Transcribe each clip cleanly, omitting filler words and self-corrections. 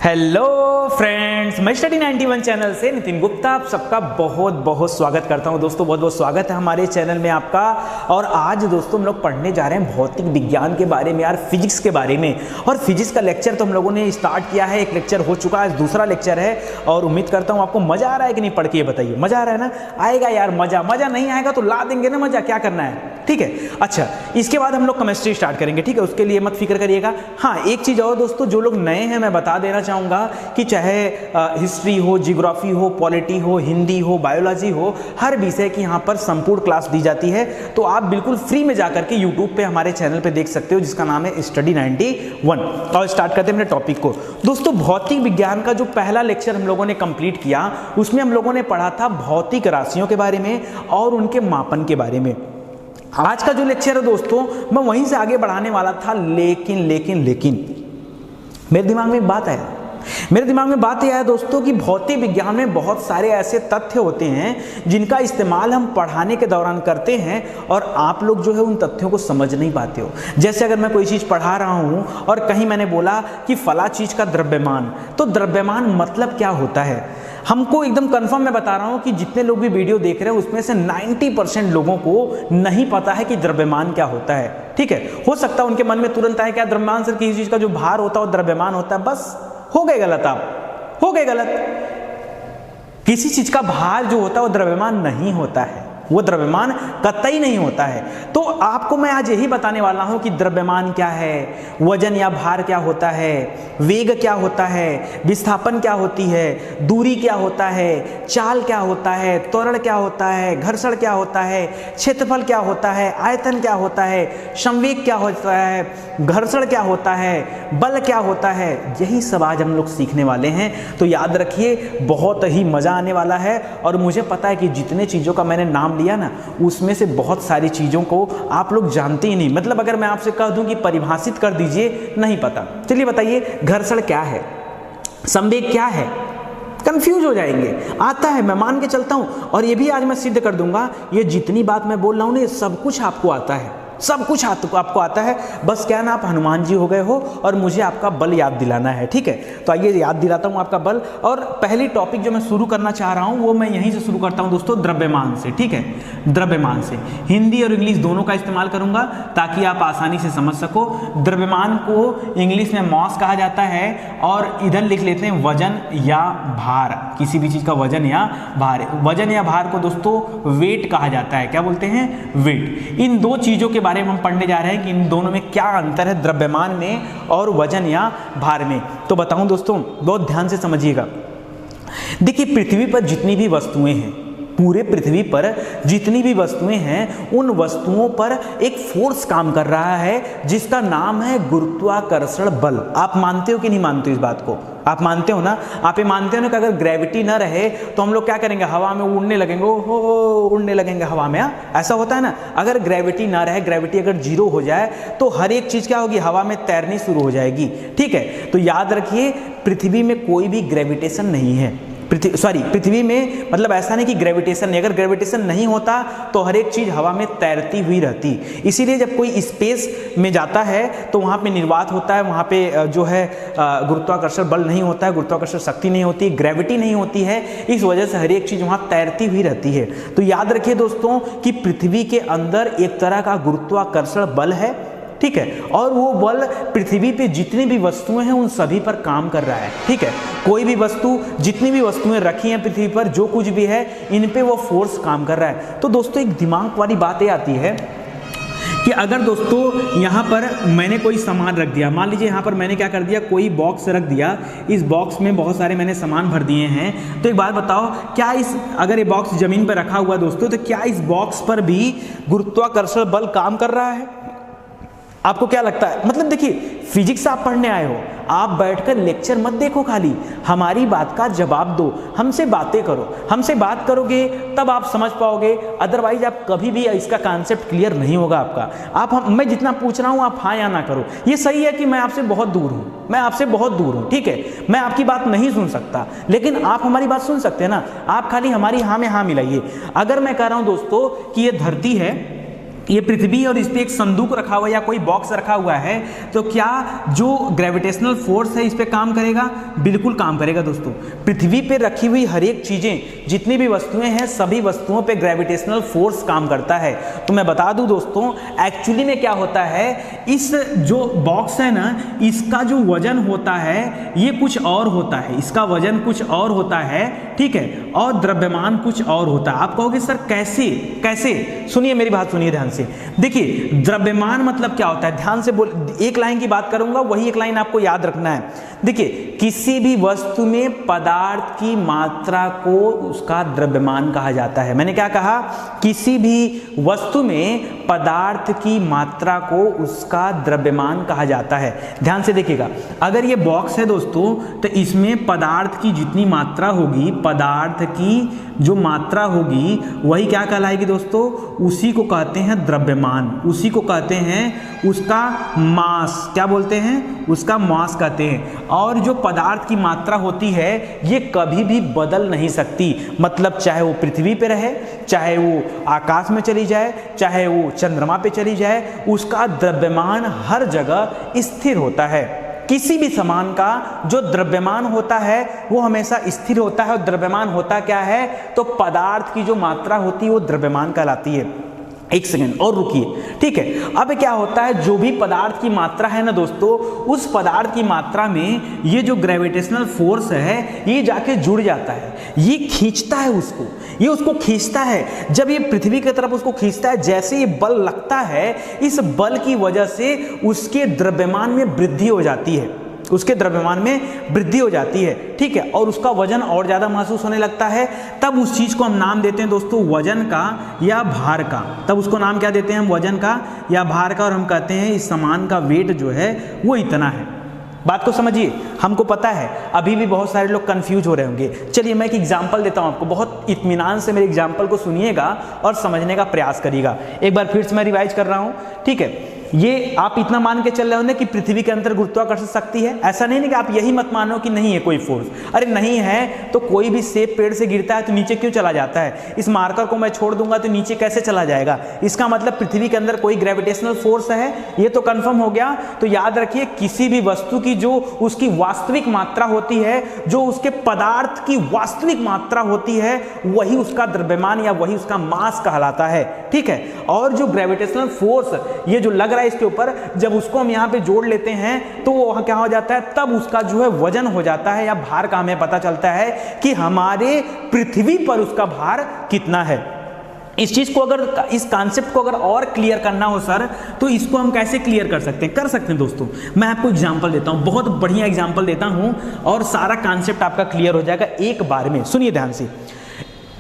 Hello friends, मैं study 91 channel से नितिन गुप्ता आप सबका बहुत बहुत स्वागत करता हूं। दोस्तों बहुत बहुत स्वागत है हमारे चैनल में आपका। और आज दोस्तों हम लोग पढ़ने जा रहे हैं भौतिक विज्ञान के बारे में, यार फिजिक्स के बारे में। और फिजिक्स का लेक्चर तो हम लोगों ने स्टार्ट किया है, एक लेक्चर हो चुका है, दूसरा लेक्चर है। और उम्मीद करता हूँ आपको मजा आ रहा है कि नहीं पढ़ के, ये बताइए। मजा आ रहा है ना? आएगा यार मजा। मजा नहीं आएगा तो ला देंगे ना मजा, क्या करना है, ठीक है। अच्छा, इसके बाद हम लोग केमिस्ट्री स्टार्ट करेंगे, ठीक है। उसके लिए मत फिक्र करिएगा। हाँ, एक चीज और दोस्तों, जो लोग नए हैं मैं बता देना चाहूंगा कि चाहे हिस्ट्री हो, जियोग्राफी हो, पॉलिटी हो, हिंदी हो, बायोलॉजी हो, हर विषय की यहाँ पर संपूर्ण क्लास दी जाती है। तो आप बिल्कुल फ्री में जाकर के यूट्यूब पे हमारे चैनल पे देख सकते हो, जिसका नाम है स्टडी 91। और स्टार्ट करते हैं अपने टॉपिक को। दोस्तों भौतिक विज्ञान का जो पहला लेक्चर हम लोगों ने कंप्लीट किया, उसमें हम लोगों ने पढ़ा था भौतिक राशियों के बारे में और उनके मापन के बारे में। आज का जो लेक्चर है दोस्तों, मैं वहीं से आगे बढ़ाने वाला था, लेकिन मेरे दिमाग में बात यह है दोस्तों कि भौतिक विज्ञान में बहुत सारे ऐसे तथ्य होते हैं जिनका इस्तेमाल हम पढ़ाने के दौरान करते हैं और आप लोग जो है उन तथ्यों को समझ नहीं पाते हो। जैसे अगर मैं कोई चीज़ पढ़ा रहा हूं और कहीं मैंने बोला कि फला चीज़ का द्रव्यमान, तो द्रव्यमान मतलब क्या होता है, हमको एकदम कंफर्म मैं बता रहा हूं कि जितने लोग भी वीडियो देख रहे हैं उसमें से 90% लोगों को नहीं पता है कि द्रव्यमान क्या होता है, ठीक है। हो सकता है उनके मन में तुरंत आए क्या द्रव्यमान से किसी चीज़ का जो भार होता है वो द्रव्यमान होता है, बस हो गए गलत। आप हो गए गलत। किसी चीज का भार जो होता है वो द्रव्यमान नहीं होता है, वो द्रव्यमान कतई नहीं होता है। तो आपको मैं आज यही बताने वाला हूं कि द्रव्यमान क्या है, वजन या भार क्या होता है, वेग क्या होता है, विस्थापन क्या होती है, दूरी क्या होता है, चाल क्या होता है, त्वरण क्या होता है, घर्षण क्या होता है, क्षेत्रफल क्या होता है, आयतन क्या होता है, संवेग क्या होता है, घर्षण क्या होता है, बल क्या होता है, यही सब आज हम लोग सीखने वाले हैं। तो याद रखिए, बहुत ही मजा आने वाला है। और मुझे पता है कि जितने चीज़ों का मैंने नाम लिया ना, उसमें से बहुत सारी चीज़ों को आप लोग जानते ही नहीं। मतलब अगर मैं आपसे कह दूं कि परिभाषित कर दीजिए, नहीं पता। चलिए बताइए, घर्षण क्या है, संवेग क्या है, कंफ्यूज हो जाएंगे। आता है, मैं मान के चलता हूं, और ये भी आज मैं सिद्ध कर दूंगा, ये जितनी बात मैं बोल रहा हूं ना, ये सब कुछ आपको आता है, सब कुछ आपको आता है। बस क्या ना, आप हनुमान जी हो गए हो और मुझे आपका बल याद दिलाना है, ठीक है। तो आइए याद दिलाता हूं आपका बल। और पहली टॉपिक जो मैं शुरू करना चाह रहा हूं वो मैं यहीं से शुरू करता हूं दोस्तों, द्रव्यमान से, ठीक है। द्रव्यमान से हिंदी और इंग्लिश दोनों का इस्तेमाल करूंगा ताकि आप आसानी से समझ सको। द्रव्यमान को इंग्लिश में मॉस कहा जाता है और इधर लिख लेते हैं वजन या भार, किसी भी चीज का वजन या भार। वजन या भार को दोस्तों वेट कहा जाता है। क्या बोलते हैं? वेट। इन दो चीजों के बारे में हम पढ़ने जा रहे हैं कि इन दोनों में क्या अंतर है, द्रव्यमान में और वजन या भार में। तो बताऊं दोस्तों, बहुत ध्यान से समझिएगा। देखिए, पृथ्वी पर जितनी भी वस्तुएं हैं, पूरे पृथ्वी पर जितनी भी वस्तुएं हैं, उन वस्तुओं पर एक फोर्स काम कर रहा है जिसका नाम है गुरुत्वाकर्षण बल। आप मानते हो कि नहीं मानते हो इस बात को? आप मानते हो ना? आप ये मानते हो ना कि अगर ग्रेविटी ना रहे तो हम लोग क्या करेंगे, हवा में उड़ने लगेंगे, उड़ने लगेंगे हवा में। ऐसा होता है ना? अगर ग्रेविटी ना रहे, ग्रेविटी अगर जीरो हो जाए तो हर एक चीज क्या होगी, हवा में तैरनी शुरू हो जाएगी, ठीक है। तो याद रखिए, पृथ्वी में कोई भी ग्रेविटेशन नहीं है। पृथ्वी में मतलब ऐसा नहीं कि ग्रेविटेशन नहीं, अगर ग्रेविटेशन नहीं होता तो हर एक चीज हवा में तैरती हुई रहती। इसीलिए जब कोई स्पेस में जाता है तो वहां पे निर्वात होता है, वहां पे जो है गुरुत्वाकर्षण बल नहीं होता है, गुरुत्वाकर्षण शक्ति नहीं होती, ग्रेविटी नहीं होती है। इस वजह से हर एक चीज वहां तैरती हुई रहती है। तो याद रखिए दोस्तों कि पृथ्वी के अंदर एक तरह का गुरुत्वाकर्षण बल है, ठीक है। और वो बल पृथ्वी पे जितनी भी वस्तुएं हैं उन सभी पर काम कर रहा है, ठीक है। कोई भी वस्तु, जितनी भी वस्तुएं रखी हैं पृथ्वी पर, जो कुछ भी है, इन पे वो फोर्स काम कर रहा है। तो दोस्तों एक दिमाग वाली बात ये आती है कि अगर दोस्तों यहाँ पर मैंने कोई सामान रख दिया, मान लीजिए यहाँ पर मैंने क्या कर दिया, कोई बॉक्स रख दिया, इस बॉक्स में बहुत सारे मैंने सामान भर दिए हैं। तो एक बात बताओ, क्या अगर ये बॉक्स जमीन पर रखा हुआ दोस्तों, तो क्या इस बॉक्स पर भी गुरुत्वाकर्षण बल काम कर रहा है? आपको क्या लगता है? मतलब देखिए, फिजिक्स आप पढ़ने आए हो, आप बैठकर लेक्चर मत देखो, खाली हमारी बात का जवाब दो, हमसे बातें करो। हमसे बात करोगे तब आप समझ पाओगे, अदरवाइज आप कभी भी इसका कॉन्सेप्ट क्लियर नहीं होगा आपका। मैं जितना पूछ रहा हूं आप हाँ या ना करो। ये सही है कि मैं आपसे बहुत दूर हूं, मैं आपसे बहुत दूर हूं, ठीक है। मैं आपकी बात नहीं सुन सकता, लेकिन आप हमारी बात सुन सकते हैं ना। आप खाली हमारी हाँ में हाँ मिलाइए। अगर मैं कह रहा हूं दोस्तों कि ये धरती है, ये पृथ्वी और इस पे एक संदूक रखा हुआ है या कोई बॉक्स रखा हुआ है, तो क्या जो ग्रेविटेशनल फोर्स है इस पे काम करेगा? बिल्कुल काम करेगा दोस्तों। पृथ्वी पे रखी हुई हर एक चीजें, जितनी भी वस्तुएं हैं, सभी वस्तुओं पे ग्रेविटेशनल फोर्स काम करता है। तो मैं बता दूं दोस्तों, एक्चुअली में क्या होता है, इस जो बॉक्स है ना, इसका जो वजन होता है ये कुछ और होता है, इसका वजन कुछ और होता है, ठीक है, और द्रव्यमान कुछ और होता है। आप कहोगे सर कैसे कैसे? सुनिए मेरी बात, सुनिए ध्यान से। देखिए द्रव्यमान मतलब क्या होता है, ध्यान से बोल, एक लाइन की बात करूंगा, वही एक लाइन आपको याद रखना है। देखिए किसी भी वस्तु में पदार्थ की मात्रा को उसका द्रव्यमान कहा जाता है। मैंने क्या कहा? किसी भी वस्तु में पदार्थ की मात्रा को उसका द्रव्यमान कहा जाता है। ध्यान से देखिएगा, अगर ये बॉक्स है दोस्तों, तो इसमें पदार्थ की जितनी मात्रा होगी, पदार्थ की जो मात्रा होगी वही क्या कहलाएगी दोस्तों? उसी को कहते हैं द्रव्यमान, उसी को कहते हैं उसका मास। क्या बोलते हैं? उसका मास कहते हैं। और जो पदार्थ की मात्रा होती है ये कभी भी बदल नहीं सकती, मतलब चाहे वो पृथ्वी पे रहे, चाहे वो आकाश में चली जाए, चाहे वो चंद्रमा पे चली जाए, उसका द्रव्यमान हर जगह स्थिर होता है। किसी भी सामान का जो द्रव्यमान होता है वो हमेशा स्थिर होता है। और द्रव्यमान होता क्या है? तो पदार्थ की जो मात्रा होती है वो द्रव्यमान कहलाती है। एक सेकंड और रुकिए, ठीक है। अब क्या होता है, जो भी पदार्थ की मात्रा है ना दोस्तों, उस पदार्थ की मात्रा में ये जो ग्रेविटेशनल फोर्स है ये जाके जुड़ जाता है, ये खींचता है उसको, ये उसको खींचता है। जब ये पृथ्वी की तरफ उसको खींचता है, जैसे ये बल लगता है, इस बल की वजह से उसके द्रव्यमान में वृद्धि हो जाती है, उसके द्रव्यमान में वृद्धि हो जाती है, ठीक है, और उसका वजन और ज़्यादा महसूस होने लगता है। तब उस चीज़ को हम नाम देते हैं दोस्तों वजन का या भार का। तब उसको नाम क्या देते हैं हम? वजन का या भार का। और हम कहते हैं इस सामान का वेट जो है वो इतना है। बात को समझिए, हमको पता है अभी भी बहुत सारे लोग कंफ्यूज हो रहे होंगे। चलिए मैं एक एग्जांपल देता हूं आपको, बहुत इत्मीनान से मेरे एग्जांपल को सुनिएगा और समझने का प्रयास करिएगा। एक बार फिर से मैं रिवाइज कर रहा हूं, ठीक है। ये आप इतना मान के चल रहे होंगे कि पृथ्वी के अंदर गुरुत्वाकर्षण शक्ति है, ऐसा नहीं कि आप यही मत मानो कि नहीं है कोई फोर्स। अरे नहीं है तो कोई भी सेब पेड़ से गिरता है तो नीचे क्यों चला जाता है? इस मार्कर को मैं छोड़ दूंगा तो नीचे कैसे चला जाएगा? इसका मतलब पृथ्वी के अंदर कोई ग्रेविटेशनल फोर्स है, ये तो कंफर्म हो गया। तो याद रखिए, किसी भी वस्तु की जो उसकी वास्तविक मात्रा होती है, जो उसके पदार्थ की वास्तविक मात्रा होती है, वही उसका द्रव्यमान या वही उसका मास कहलाता है, ठीक है। और जो ग्रेविटेशनल फोर्स ये जो लग इसके ऊपर, जब उसको हम यहां पे जोड़ लेते हैं तो वो क्या हो जाता है? तब उसका जो है वजन हो जाता है या भार का हमें पता चलता है कि हमारे पृथ्वी पर उसका भार कितना है। इस चीज को अगर, इस कॉन्सेप्ट को अगर और क्लियर करना हो सर, तो इसको हम कैसे क्लियर कर सकते हैं? कर सकते हैं दोस्तों। मैं आपको एग्जांपल देता हूं, बहुत बढ़िया एग्जांपल देता हूं और सारा कॉन्सेप्ट आपका क्लियर हो जाएगा एक बार में। सुनिए ध्यान से,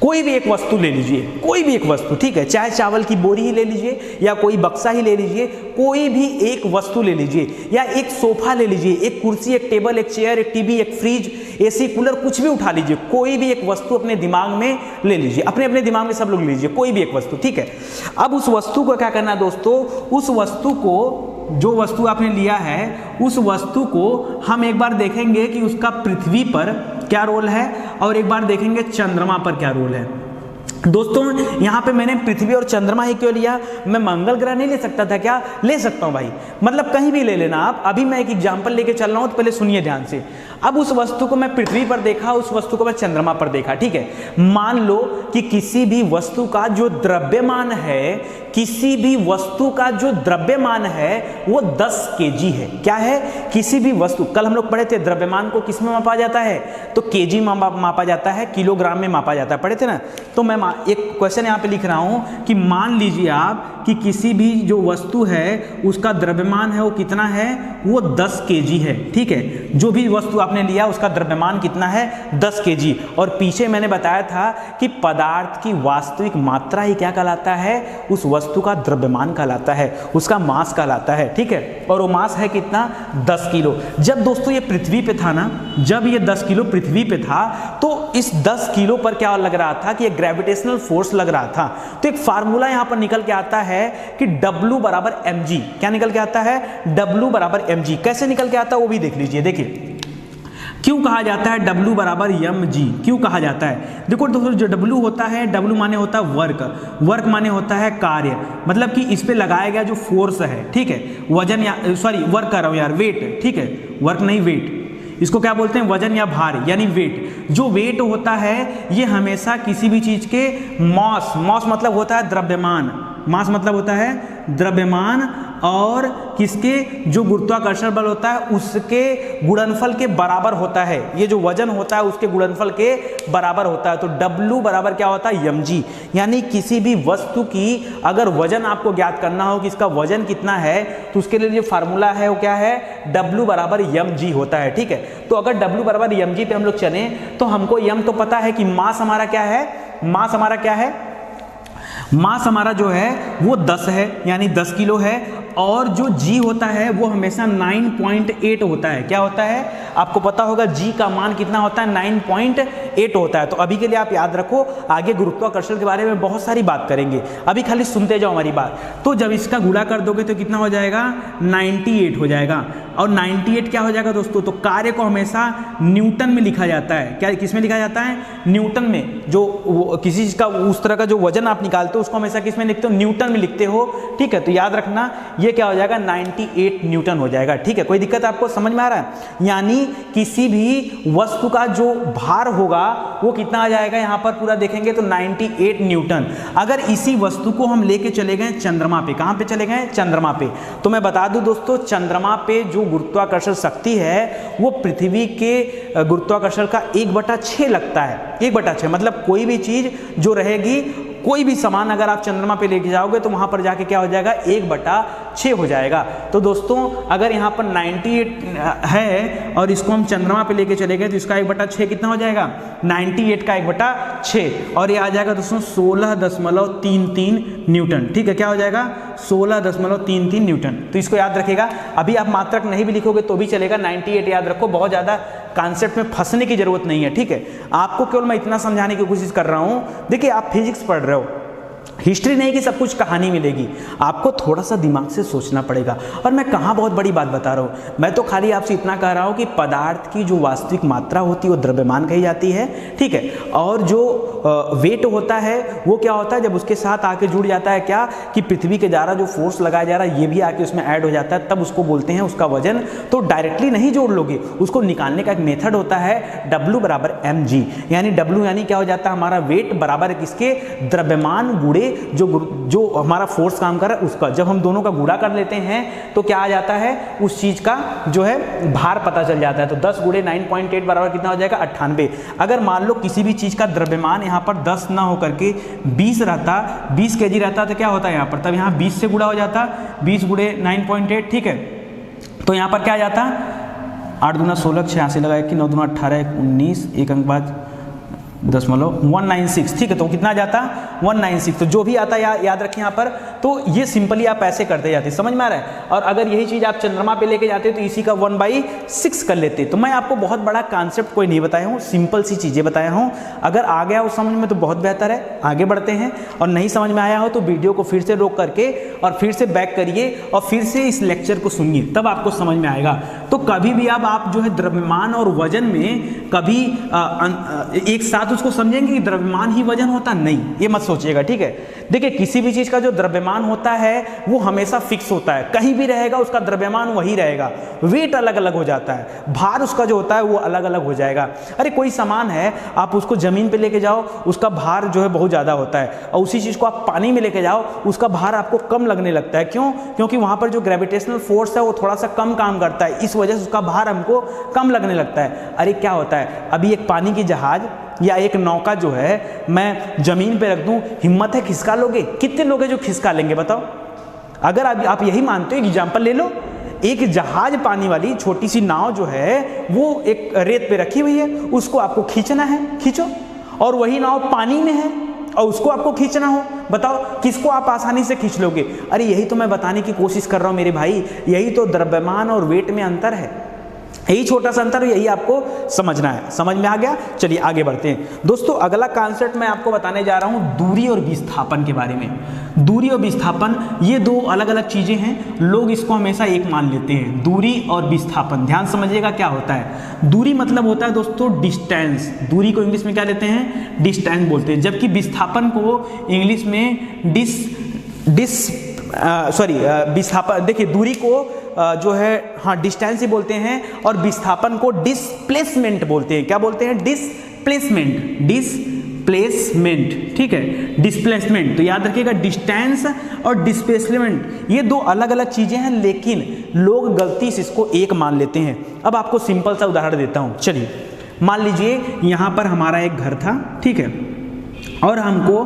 कोई भी एक वस्तु ले लीजिए, कोई भी एक वस्तु, ठीक है, चाहे चावल की बोरी ही ले लीजिए या कोई बक्सा ही ले लीजिए, कोई भी एक वस्तु ले लीजिए, या एक सोफा ले लीजिए, एक कुर्सी, एक टेबल, एक चेयर, एक टीवी, एक फ्रिज, एसी, कूलर, कुछ भी उठा लीजिए। कोई भी एक वस्तु अपने दिमाग में ले लीजिए, अपने अपने दिमाग में सब लोग लीजिए कोई भी एक वस्तु, ठीक है। अब उस वस्तु को क्या करना है दोस्तों? उस वस्तु को, जो वस्तु आपने लिया है, उस वस्तु को हम एक बार देखेंगे कि उसका पृथ्वी पर क्या रोल है और एक बार देखेंगे चंद्रमा पर क्या रोल है। दोस्तों यहाँ पे मैंने पृथ्वी और चंद्रमा ही क्यों लिया? मैं मंगल ग्रह नहीं ले सकता था क्या? ले सकता हूँ भाई, मतलब कहीं भी ले लेना आप। अभी मैं एक एग्जांपल लेके चल रहा हूँ, तो पहले सुनिए ध्यान से। अब उस वस्तु को मैं पृथ्वी पर देखा, उस वस्तु को मैं चंद्रमा पर देखा, ठीक है। मान लो कि किसी भी वस्तु का जो द्रव्यमान है, किसी भी वस्तु का जो द्रव्यमान है वो 10 केजी है। क्या है? किसी भी वस्तु, कल हम लोग पढ़े थे द्रव्यमान को किस में मापा जाता है? तो केजी में मापा जाता है, किलोग्राम में मापा जाता है, पढ़े थे ना। तो मैं एक क्वेश्चन यहाँ पे लिख रहा हूँ कि मान लीजिए आप कि किसी भी जो वस्तु है उसका द्रव्यमान है वो कितना है? वो 10 केजी है, ठीक है। जो भी वस्तु आपने लिया उसका द्रव्यमान कितना है? 10 केजी। और पीछे मैंने बताया था कि पदार्थ की वास्तविक मात्रा ही क्या कहलाता है? उस वस्तु का द्रव्यमान कहलाता है, उसका मास कहलाता है, ठीक है। और वो मास है कितना? 10 किलो। जब दोस्तों ये पृथ्वी पे था ना, जब ये 10 किलो पृथ्वी पे था, तो इस 10 किलो पर क्या लग रहा था? कि एक ग्रेविटेशनल फोर्स लग रहा था। तो एक फार्मूला यहां पर निकल के आता है कि W बराबर mg। क्या निकल के आता है? W बराबर mg। कैसे निकल के आता है वो भी देख लीजिए। देखिए क्यों कहा जाता है W बराबर mg? क्यों कहा जाता है? देखो दोस्तों, जो W होता है, W माने होता है वर्क, वर्क माने होता है कार्य, मतलब कि इस पे लगाया गया जो फोर्स है, ठीक है, वजन या सॉरी वर्क कर रहा हूँ यार, वेट, ठीक है, वर्क नहीं वेट, इसको क्या बोलते हैं, वजन या भार यानी वेट। जो वेट होता है ये हमेशा किसी भी चीज के मॉस, मॉस मतलब होता है द्रव्यमान, मास मतलब होता है द्रव्यमान, और किसके, जो गुरुत्वाकर्षण बल होता है उसके गुणनफल के बराबर होता है। ये जो वजन होता है उसके गुणनफल के बराबर होता है। तो W बराबर क्या होता है, mg, यानी किसी भी वस्तु की अगर वजन आपको ज्ञात करना हो कि इसका वजन कितना है, तो उसके लिए जो फार्मूला है वो क्या है, W बराबर mg होता है, ठीक है। तो अगर W बराबर mg पे हम लोग चले तो हमको m तो पता है कि मास हमारा क्या है, मास हमारा क्या है, मास हमारा जो है वो 10 है, यानी 10 किलो है, और जो g होता है वो हमेशा 9.8 होता है। क्या होता है, आपको पता होगा g का मान कितना होता है, 9.8 होता है। तो अभी के लिए आप याद रखो, आगे गुरुत्वाकर्षण के बारे में बहुत सारी बात करेंगे, अभी खाली सुनते जाओ हमारी बात। तो जब इसका गुणा कर दोगे तो कितना हो जाएगा, 98 हो जाएगा। और 98 क्या हो जाएगा दोस्तों, तो कार्य को हमेशा न्यूटन में लिखा जाता है। क्या, किस में लिखा जाता है, न्यूटन में। जो किसी चीज का उस तरह का जो वजन आप निकालते हो उसको हमेशा किस में लिखते हो, न्यूटन में लिखते हो, ठीक है। तो याद रखना ये क्या हो जाएगा, 98 न्यूटन हो जाएगा, ठीक है। कोई दिक्कत आपको समझ में आ रहा है? यानी किसी भी वस्तु का जो भार होगा वो कितना आ जाएगा, यहाँ पर पूरा देखेंगे तो 98 न्यूटन। अगर इसी वस्तु को हम लेके चले गए चंद्रमा पे, कहाँ पे चले गए, चंद्रमा पे, तो मैं बता दूं दोस्तों, चंद्रमा पे जो गुरुत्वाकर्षण शक्ति है वो पृथ्वी के गुरुत्वाकर्षण का 1/6 लगता है। 1/6 मतलब कोई भी चीज जो रहेगी, कोई भी सामान अगर आप चंद्रमा पे लेके जाओगे तो वहां पर जाके क्या हो जाएगा, 1/6 हो जाएगा। तो दोस्तों अगर यहाँ पर 98 है और इसको हम चंद्रमा पे लेके चले गए तो इसका 1/6 कितना हो जाएगा, 98 का 1/6, और ये आ जाएगा दोस्तों 16.33 न्यूटन, ठीक है। क्या हो जाएगा, 16.33 न्यूटन। तो इसको याद रखिएगा, अभी आप मात्रक नहीं भी लिखोगे तो भी चलेगा, 98 याद रखो, बहुत ज़्यादा कॉन्सेप्ट में फंसने की जरूरत नहीं है, ठीक है। आपको केवल मैं इतना समझाने की कोशिश कर रहा हूं। देखिए आप फिजिक्स पढ़ रहे हो, हिस्ट्री नहीं कि सब कुछ कहानी मिलेगी, आपको थोड़ा सा दिमाग से सोचना पड़ेगा। और मैं कहाँ बहुत बड़ी बात बता रहा हूँ, मैं तो खाली आपसे इतना कह रहा हूँ कि पदार्थ की जो वास्तविक मात्रा होती है वो द्रव्यमान कही जाती है, ठीक है। और जो वेट होता है वो क्या होता है, जब उसके साथ आके जुड़ जाता है क्या, कि पृथ्वी के द्वारा जो फोर्स लगाया जा रहा है ये भी आके उसमें ऐड हो जाता है, तब उसको बोलते हैं उसका वजन। तो डायरेक्टली नहीं जोड़ लोगे, उसको निकालने का एक मेथड होता है W बराबर mg, यानी W यानी क्या हो जाता है, हमारा वेट बराबर किसके, द्रव्यमान गुणे जो हमारा फोर्स काम कर रहा है उसका। जब हम दोनों का गुणा कर लेते हैं तो क्या आ जाता है, उस चीज का जो है भार पता चल जाता है। तो 10 गुणे 9.8 बराबर कितना हो जाएगा, 98। अगर मान लो किसी भी चीज का द्रव्यमान यहाँ पर 10 ना होकर के 20 रहता, 20 kg रहता, तो क्या होता है यहाँ पर, तब यहाँ 20 से गुणा हो जाता, 20 गुणे 9.8, ठीक है। तो यहाँ पर क्या आ जाता, 8 दूना 16, 86 लगा, 9 दूना 18, 19, एक अंक बाद 196, ठीक है। तो कितना जाता, 196। तो जो भी आता है याद रखें यहाँ पर। तो ये सिंपली आप ऐसे करते जाते, समझ में आ रहा है। और अगर यही चीज आप चंद्रमा पे लेके जाते तो इसी का 1/6 कर लेते। तो मैं आपको बहुत बड़ा कॉन्सेप्ट कोई नहीं बताया हूँ, सिंपल सी चीजें बताया हूँ। अगर आ गया हो समझ में तो बहुत बेहतर है, आगे बढ़ते हैं। और नहीं समझ में आया हो तो वीडियो को फिर से रोक करके और फिर से बैक करिए और फिर से इस लेक्चर को सुनिए, तब आपको समझ में आएगा। तो कभी भी आप जो है द्रव्यमान और वजन में कभी एक साथ उसको समझेंगे कि द्रव्यमान ही वजन होता, नहीं, ये मत सोचिएगा, ठीक है। देखिए किसी भी चीज का जो द्रव्यमान होता है वो हमेशा फिक्स होता है, कहीं भी रहेगा उसका द्रव्यमान वही रहेगा, वेट अलग अलग हो जाता है, भार उसका जो होता है वो अलग अलग हो जाएगा। अरे कोई सामान है, आप उसको जमीन पे लेके जाओ उसका भार जो है बहुत ज्यादा होता है, और उसी चीज को आप पानी में लेके जाओ उसका भार आपको कम लगने लगता है। क्यों? क्योंकि वहां पर जो ग्रेविटेशनल फोर्स है वो थोड़ा सा कम काम करता है, इस वजह से उसका भार हमको कम लगने लगता है। अरे क्या होता है, अभी एक पानी की जहाज या एक नौका जो है मैं जमीन पे रख दूं, हिम्मत है खिसका लोगे? कितने लोग हैं जो खिसका लेंगे बताओ? अगर आप यही मानते हो, एग्जाम्पल ले लो, एक जहाज पानी वाली छोटी सी नाव जो है वो एक रेत पे रखी हुई है, उसको आपको खींचना है, खींचो। और वही नाव पानी में है और उसको आपको खींचना हो, बताओ किसको आप आसानी से खींच लोगे? अरे यही तो मैं बताने की कोशिश कर रहा हूं मेरे भाई, यही तो द्रव्यमान और वेट में अंतर है। यही छोटा सा अंतर, यही आपको समझना है। समझ में आ गया? चलिए आगे बढ़ते हैं दोस्तों। अगला कॉन्सेप्ट मैं आपको बताने जा रहा हूँ दूरी और विस्थापन के बारे में। दूरी और विस्थापन ये दो अलग अलग चीज़ें हैं, लोग इसको हमेशा एक मान लेते हैं, दूरी और विस्थापन। ध्यान समझिएगा क्या होता है। दूरी मतलब होता है दोस्तों डिस्टेंस, दूरी को इंग्लिश में क्या लेते हैं? डिस्टेंस बोलते हैं, जबकि विस्थापन को इंग्लिश में विस्थापन, देखिए दूरी को जो है हाँ डिस्टेंस ही बोलते हैं, और विस्थापन को डिस्प्लेसमेंट बोलते हैं। क्या बोलते हैं? डिस्प्लेसमेंट, डिस्प्लेसमेंट, ठीक है, डिस्प्लेसमेंट। तो याद रखिएगा डिस्टेंस और डिस्प्लेसमेंट ये दो अलग अलग चीजें हैं, लेकिन लोग गलती से इसको एक मान लेते हैं। अब आपको सिंपल सा उदाहरण देता हूं। चलिए मान लीजिए यहां पर हमारा एक घर था, ठीक है, और हमको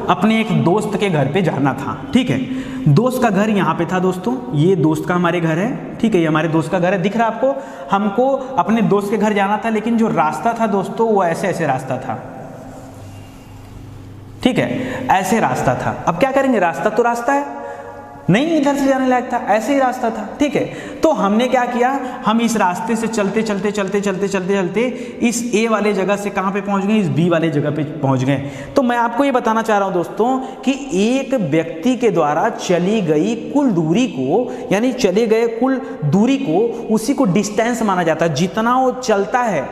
अपने एक दोस्त के घर पे जाना था, ठीक है। दोस्त का घर यहाँ पे था दोस्तों, ये दोस्त का हमारे घर है, ठीक है, ये हमारे दोस्त का घर है, दिख रहा है आपको। हमको अपने दोस्त के घर जाना था, लेकिन जो रास्ता था दोस्तों वो ऐसे ऐसे रास्ता था, ठीक है, ऐसे रास्ता था। अब क्या करेंगे? रास्ता तो रास्ता है, नहीं इधर से जाने लायक था, ऐसे ही रास्ता था, ठीक है। तो हमने क्या किया, हम इस रास्ते से चलते चलते चलते चलते चलते चलते इस ए वाले जगह से कहाँ पे पहुँच गए? इस बी वाले जगह पे पहुँच गए। तो मैं आपको ये बताना चाह रहा हूँ दोस्तों कि एक व्यक्ति के द्वारा चली गई कुल दूरी को, यानी चले गए कुल दूरी को, उसी को डिस्टेंस माना जाता है। जितना वो चलता है,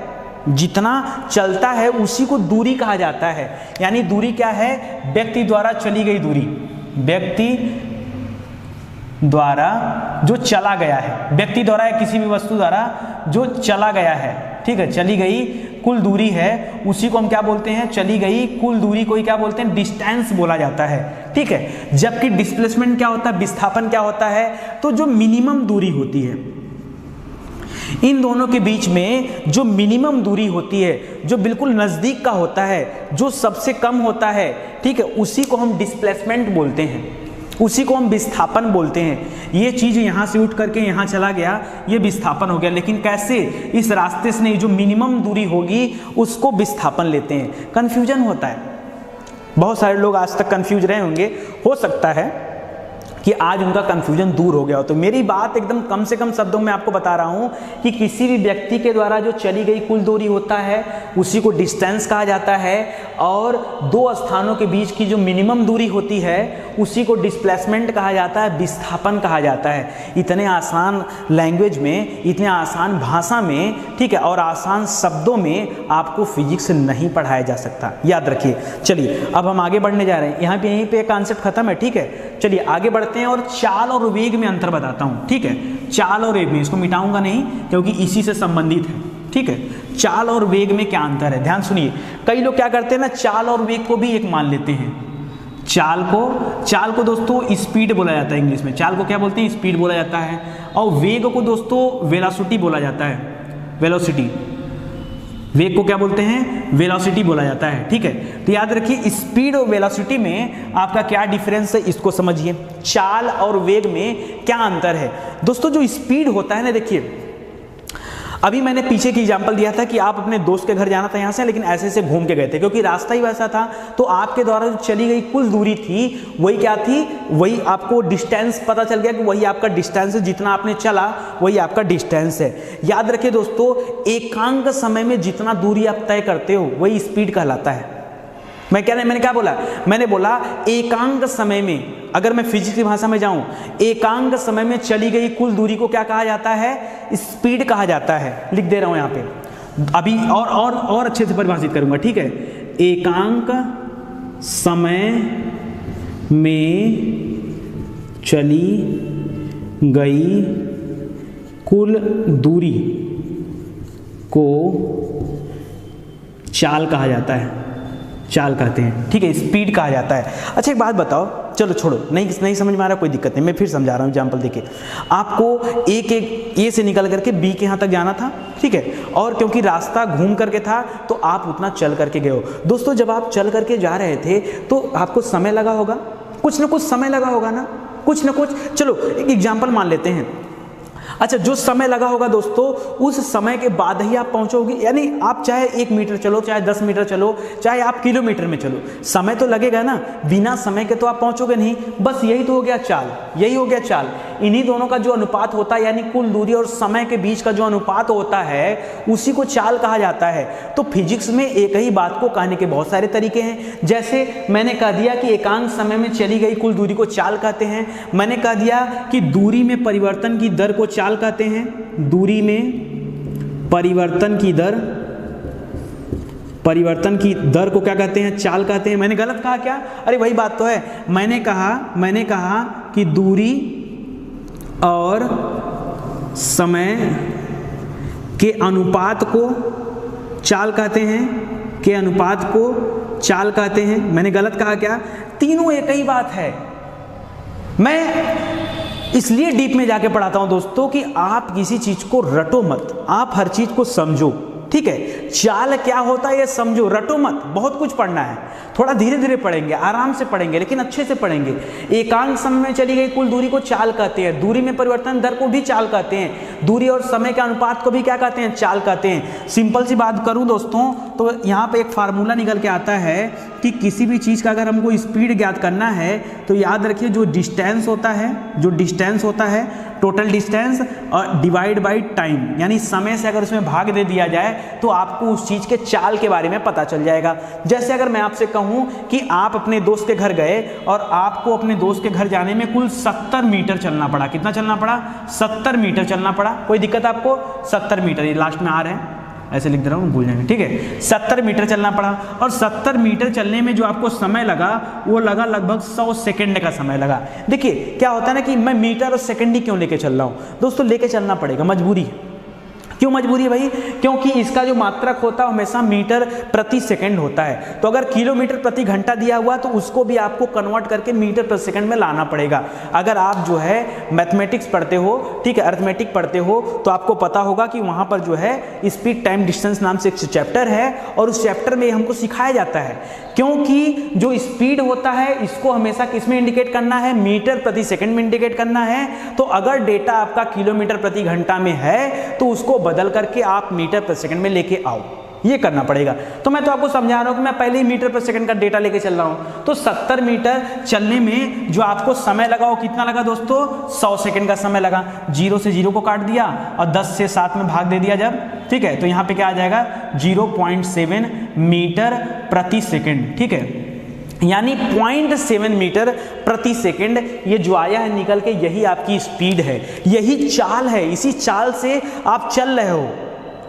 जितना चलता है उसी को दूरी कहा जाता है। यानी दूरी क्या है? व्यक्ति द्वारा चली गई दूरी, व्यक्ति द्वारा जो चला गया है, व्यक्ति द्वारा या किसी भी वस्तु द्वारा जो चला गया है, ठीक है, चली गई कुल दूरी है, उसी को हम क्या बोलते हैं? चली गई कुल दूरी को ही क्या बोलते हैं? डिस्टेंस बोला जाता है, ठीक है। जबकि डिस्प्लेसमेंट क्या होता है, विस्थापन क्या होता है? तो जो मिनिमम दूरी होती है, इन दोनों के बीच में जो मिनिमम दूरी होती है, जो बिल्कुल नजदीक का होता है, जो सबसे कम होता है, ठीक है, उसी को हम डिस्प्लेसमेंट बोलते हैं, उसी को हम विस्थापन बोलते हैं। ये चीज़ यहाँ से उठ करके यहाँ चला गया, ये विस्थापन हो गया। लेकिन कैसे? इस रास्ते से नहीं, जो मिनिमम दूरी होगी उसको विस्थापन लेते हैं। कन्फ्यूजन होता है, बहुत सारे लोग आज तक कन्फ्यूज रहे होंगे, हो सकता है कि आज उनका कन्फ्यूजन दूर हो गया हो। तो मेरी बात एकदम कम से कम शब्दों में आपको बता रहा हूं कि किसी भी व्यक्ति के द्वारा जो चली गई कुल दूरी होता है उसी को डिस्टेंस कहा जाता है, और दो स्थानों के बीच की जो मिनिमम दूरी होती है उसी को डिस्प्लेसमेंट कहा जाता है, विस्थापन कहा जाता है। इतने आसान लैंग्वेज में, इतने आसान भाषा में, ठीक है, और आसान शब्दों में आपको फिजिक्स नहीं पढ़ाया जा सकता, याद रखिए। चलिए अब हम आगे बढ़ने जा रहे हैं, यहाँ पे यहीं पे कॉन्सेप्ट खत्म है, ठीक है। चलिए आगे बढ़ते हैं और चाल और वेग में अंतर बताता हूँ, ठीक है। चाल और वेग में, इसको मिटाऊंगा नहीं क्योंकि इसी से संबंधित है, ठीक है। चाल और वेग में क्या अंतर है, ध्यान सुनिए। कई लोग क्या करते हैं ना, चाल और वेग को भी एक मान लेते हैं। चाल को दोस्तों स्पीड बोला जाता है, इंग्लिश में चाल को क्या बोलते हैं? स्पीड बोला जाता है। और वेग को दोस्तों वेलोसिटी बोला जाता है, वेलोसिटी। वेग को क्या बोलते हैं? वेलोसिटी बोला जाता है, ठीक है। तो याद रखिए स्पीड और वेलोसिटी में आपका क्या डिफरेंस है, इसको समझिए। चाल और वेग में क्या अंतर है दोस्तों? जो स्पीड होता है ना, देखिए अभी मैंने पीछे की एग्जांपल दिया था कि आप अपने दोस्त के घर जाना था यहाँ से, लेकिन ऐसे ऐसे घूम के गए थे क्योंकि रास्ता ही वैसा था। तो आपके द्वारा जो चली गई कुल दूरी थी वही क्या थी? वही आपको डिस्टेंस पता चल गया कि वही आपका डिस्टेंस है, जितना आपने चला वही आपका डिस्टेंस है। याद रखिए दोस्तों, एकांक समय में जितना दूरी आप तय करते हो वही स्पीड कहलाता है। मैंने क्या बोला? मैंने बोला एकांक समय में, अगर मैं फिजिक्स की भाषा में जाऊं, एकांक समय में चली गई कुल दूरी को क्या कहा जाता है? स्पीड कहा जाता है। लिख दे रहा हूं यहाँ पे, अभी और अच्छे से परिभाषित करूंगा, ठीक है। एकांक समय में चली गई कुल दूरी को चाल कहा जाता है, चाल कहते हैं, ठीक है, स्पीड कहा जाता है। अच्छा एक बात बताओ, चलो छोड़ो, नहीं समझ में आ रहा, कोई दिक्कत नहीं, मैं फिर समझा रहा हूँ एग्जाम्पल देखिए। आपको ए से निकल करके बी के यहाँ तक जाना था, ठीक है, और क्योंकि रास्ता घूम करके था तो आप उतना चल करके गए हो। दोस्तों जब आप चल करके जा रहे थे तो आपको समय लगा होगा, कुछ ना कुछ समय लगा होगा ना, कुछ ना कुछ। चलो एक एग्जाम्पल मान लेते हैं, अच्छा, जो समय लगा होगा दोस्तों, उस समय के बाद ही आप पहुंचोगे। यानी आप चाहे 1 मीटर चलो, चाहे 10 मीटर चलो, चाहे आप किलोमीटर में चलो, समय तो लगेगा ना। बिना समय के तो आप पहुंचोगे नहीं। बस यही तो हो गया चाल, यही हो गया चाल। इन्हीं दोनों का जो अनुपात होता है, यानी कुल दूरी और समय के बीच का जो अनुपात होता है, उसी को चाल कहा जाता है। तो फिजिक्स में एक ही बात को कहने के बहुत सारे तरीके हैं। जैसे मैंने कह दिया कि एकांक समय में चली गई कुल दूरी को चाल कहते हैं। मैंने कह दिया कि दूरी में परिवर्तन की दर को चाल कहते हैं। दूरी में परिवर्तन की दर को क्या कहते हैं? चाल कहते हैं। मैंने गलत कहा क्या? अरे वही बात तो है। मैंने कहा कि दूरी और समय के अनुपात को चाल कहते हैं, के अनुपात को चाल कहते हैं। मैंने गलत कहा क्या? तीनों एक ही बात है। मैं इसलिए डीप में जाके पढ़ाता हूं दोस्तों कि आप किसी चीज को रटो मत, आप हर चीज को समझो, ठीक है। चाल क्या होता है ये समझो, रटो मत। बहुत कुछ पढ़ना है, थोड़ा धीरे धीरे पढ़ेंगे, आराम से पढ़ेंगे, लेकिन अच्छे से पढ़ेंगे। एकांक समय में चली गई कुल दूरी को चाल कहते हैं। दूरी में परिवर्तन दर को भी चाल कहते हैं। दूरी और समय के अनुपात को भी क्या कहते हैं? चाल कहते हैं। सिंपल सी बात करूं दोस्तों, तो यहाँ पे एक फार्मूला निकल के आता है कि किसी भी चीज़ का अगर हमको स्पीड ज्ञात करना है तो याद रखिए, जो डिस्टेंस होता है टोटल डिस्टेंस और डिवाइड बाई टाइम, यानी समय से अगर उसमें भाग दे दिया जाए तो आपको उस चीज़ के चाल के बारे में पता चल जाएगा। जैसे अगर मैं आपसे कहूं कि आप अपने दोस्त के घर गए और आपको अपने दोस्त के घर जाने में कुल 70 मीटर चलना पड़ा। कितना चलना पड़ा? 70 मीटर चलना पड़ा। कोई दिक्कत आपको? 70 मीटर, ये लास्ट में आ रहे हैं, ऐसे लिख दे रहा हूँ, भूल जाएंगे, ठीक है। 70 मीटर चलना पड़ा और 70 मीटर चलने में जो आपको समय लगा वो लगा लगभग 100 सेकंड का समय लगा। देखिए क्या होता है ना कि मैं मीटर और सेकंड ही क्यों लेके चल रहा हूँ दोस्तों, लेके चलना पड़ेगा, मजबूरी है। क्यों मजबूरी है भाई? क्योंकि इसका जो मात्रक होता है हमेशा मीटर प्रति सेकंड होता है। तो अगर किलोमीटर प्रति घंटा दिया हुआ तो उसको भी आपको कन्वर्ट करके मीटर प्रति सेकंड में लाना पड़ेगा। अगर आप जो है मैथमेटिक्स पढ़ते हो, ठीक है, अर्थमेटिक पढ़ते हो, तो आपको पता होगा कि वहां पर जो है स्पीड टाइम डिस्टेंस नाम से एक चैप्टर है और उस चैप्टर में हमको सिखाया जाता है। क्योंकि जो स्पीड होता है इसको हमेशा किस में इंडिकेट करना है? मीटर प्रति सेकंड में इंडिकेट करना है। तो अगर डेटा आपका किलोमीटर प्रति घंटा में है तो उसको बदल करके आप मीटर प्रति सेकंड में लेके आओ, ये करना पड़ेगा। तो मैं तो आपको समझा रहा हूं कि मैं पहले ही मीटर प्रति सेकंड का डेटा लेके चल रहा हूं। तो 70 मीटर चलने में जो आपको समय लगा वो कितना लगा दोस्तों? 100 सेकंड का समय लगा। 0 से 0 को काट दिया और 10 से 7 में भाग दे दिया जब, ठीक है, तो यहां पे क्या आ जाएगा? 0.7 मीटर प्रति सेकंड, ठीक है, यानी 0.7 मीटर प्रति सेकंड। ये जो आया है निकल के, यही आपकी स्पीड है, यही चाल है। इसी चाल से आप चल रहे हो,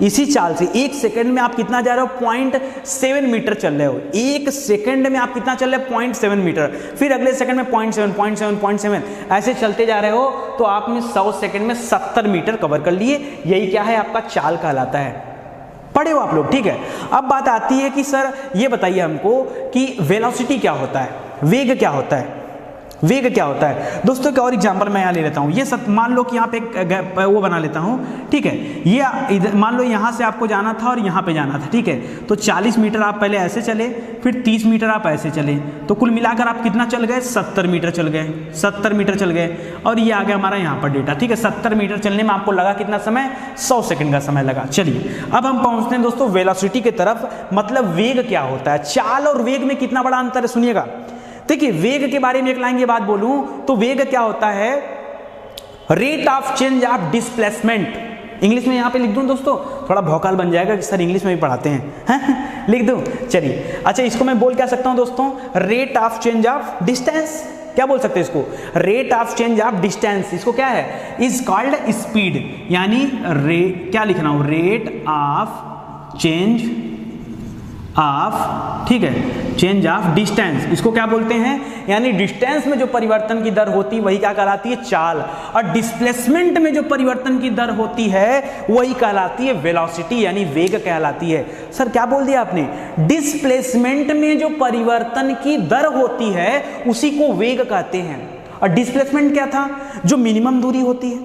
इसी चाल से 1 सेकंड में आप कितना जा रहे हो? 0.7 मीटर चल रहे हो। 1 सेकंड में आप कितना चल रहे हो? 0.7 मीटर। फिर अगले सेकंड में 0.7 ऐसे चलते जा रहे हो तो आपने 100 सेकंड में 70 मीटर कवर कर लिए। यही क्या है? आपका चाल कहलाता है। पढ़े हो आप लोग, ठीक है। अब बात आती है कि सर ये बताइए हमको कि वेलोसिटी क्या होता है, वेग क्या होता है? वेग क्या होता है दोस्तों? क्या और एग्जांपल मैं यहाँ ले लेता हूँ। ये सब मान लो कि यहाँ पे वो बना लेता हूँ, ठीक है। ये मान लो यहाँ से आपको जाना था और यहाँ पे जाना था, ठीक है। तो 40 मीटर आप पहले ऐसे चले, फिर 30 मीटर आप ऐसे चले, तो कुल मिलाकर आप कितना चल गए? 70 मीटर चल गए, 70 मीटर चल गए। और ये आ गया हमारा यहाँ पर डेटा, ठीक है। 70 मीटर चलने में आपको लगा कितना समय? 100 सेकंड का समय लगा। चलिए अब हम पहुँचते हैं दोस्तों वेलोसिटी की तरफ। मतलब वेग क्या होता है? चाल और वेग में कितना बड़ा अंतर है सुनिएगा। देखिए वेग के बारे में एक लाइन ये बात बोलूं तो वेग क्या होता है? Rate of change of displacement. English में यहां पे लिख दूं दोस्तों, थोड़ा भौकाल बन जाएगा कि सर इंग्लिश में भी पढ़ाते हैं लिख दूं, चलिए। अच्छा इसको मैं बोल क्या सकता हूं दोस्तों? Rate of change of distance. क्या बोल सकते हैं इसको? Rate of change of distance. इसको क्या है? इज कॉल्ड स्पीड, यानी क्या लिखना हो? रेट ऑफ चेंज ऑफ, ठीक है, चेंज ऑफ डिस्टेंस। इसको क्या बोलते हैं? यानी डिस्टेंस में जो परिवर्तन की दर होती है वही क्या कहलाती है? चाल। और डिस्प्लेसमेंट में जो परिवर्तन की दर होती है वही कहलाती है वेलोसिटी, यानी वेग कहलाती है। सर क्या बोल दिया आपने? डिस्प्लेसमेंट में जो परिवर्तन की दर होती है उसी को वेग कहते हैं। और डिस्प्लेसमेंट क्या था? जो मिनिमम दूरी होती है,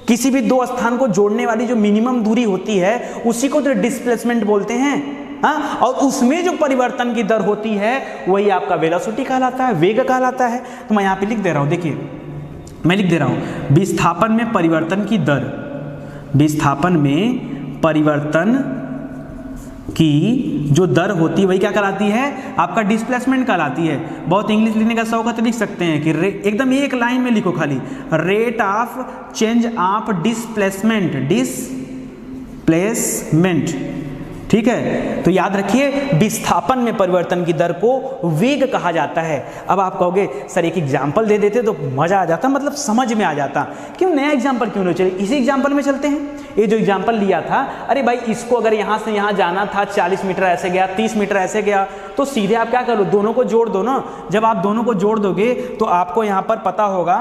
किसी भी दो स्थान को जोड़ने वाली जो मिनिमम दूरी होती है उसी को तो डिस्प्लेसमेंट बोलते हैं। हाँ, और उसमें जो परिवर्तन की दर होती है वही आपका वेलोसिटी कहलाता है, वेग कहलाता है। तो मैं यहाँ पे लिख दे रहा हूँ, देखिए मैं लिख दे रहा हूँ, विस्थापन में परिवर्तन की दर, विस्थापन में परिवर्तन की जो दर होती है वही क्या कहलाती है, आपका डिस्प्लेसमेंट कहलाती है। बहुत इंग्लिश लिखने का शौक है तो लिख सकते हैं कि एकदम एक लाइन में लिखो खाली, rate of change of displacement, displacement, ठीक है। तो याद रखिए विस्थापन में परिवर्तन की दर को वेग कहा जाता है। अब आप कहोगे सर एक एग्जांपल दे देते तो मजा आ जाता, मतलब समझ में आ जाता, क्यों नया एग्जांपल क्यों नहीं चले, इसी एग्जांपल में चलते हैं। ये जो एग्जांपल लिया था, अरे भाई इसको अगर यहाँ से यहाँ जाना था 40 मीटर ऐसे गया, 30 मीटर ऐसे गया, तो सीधे आप क्या करो, दोनों को जोड़ दो ना। जब आप दोनों को जोड़ दोगे तो आपको यहाँ पर पता होगा,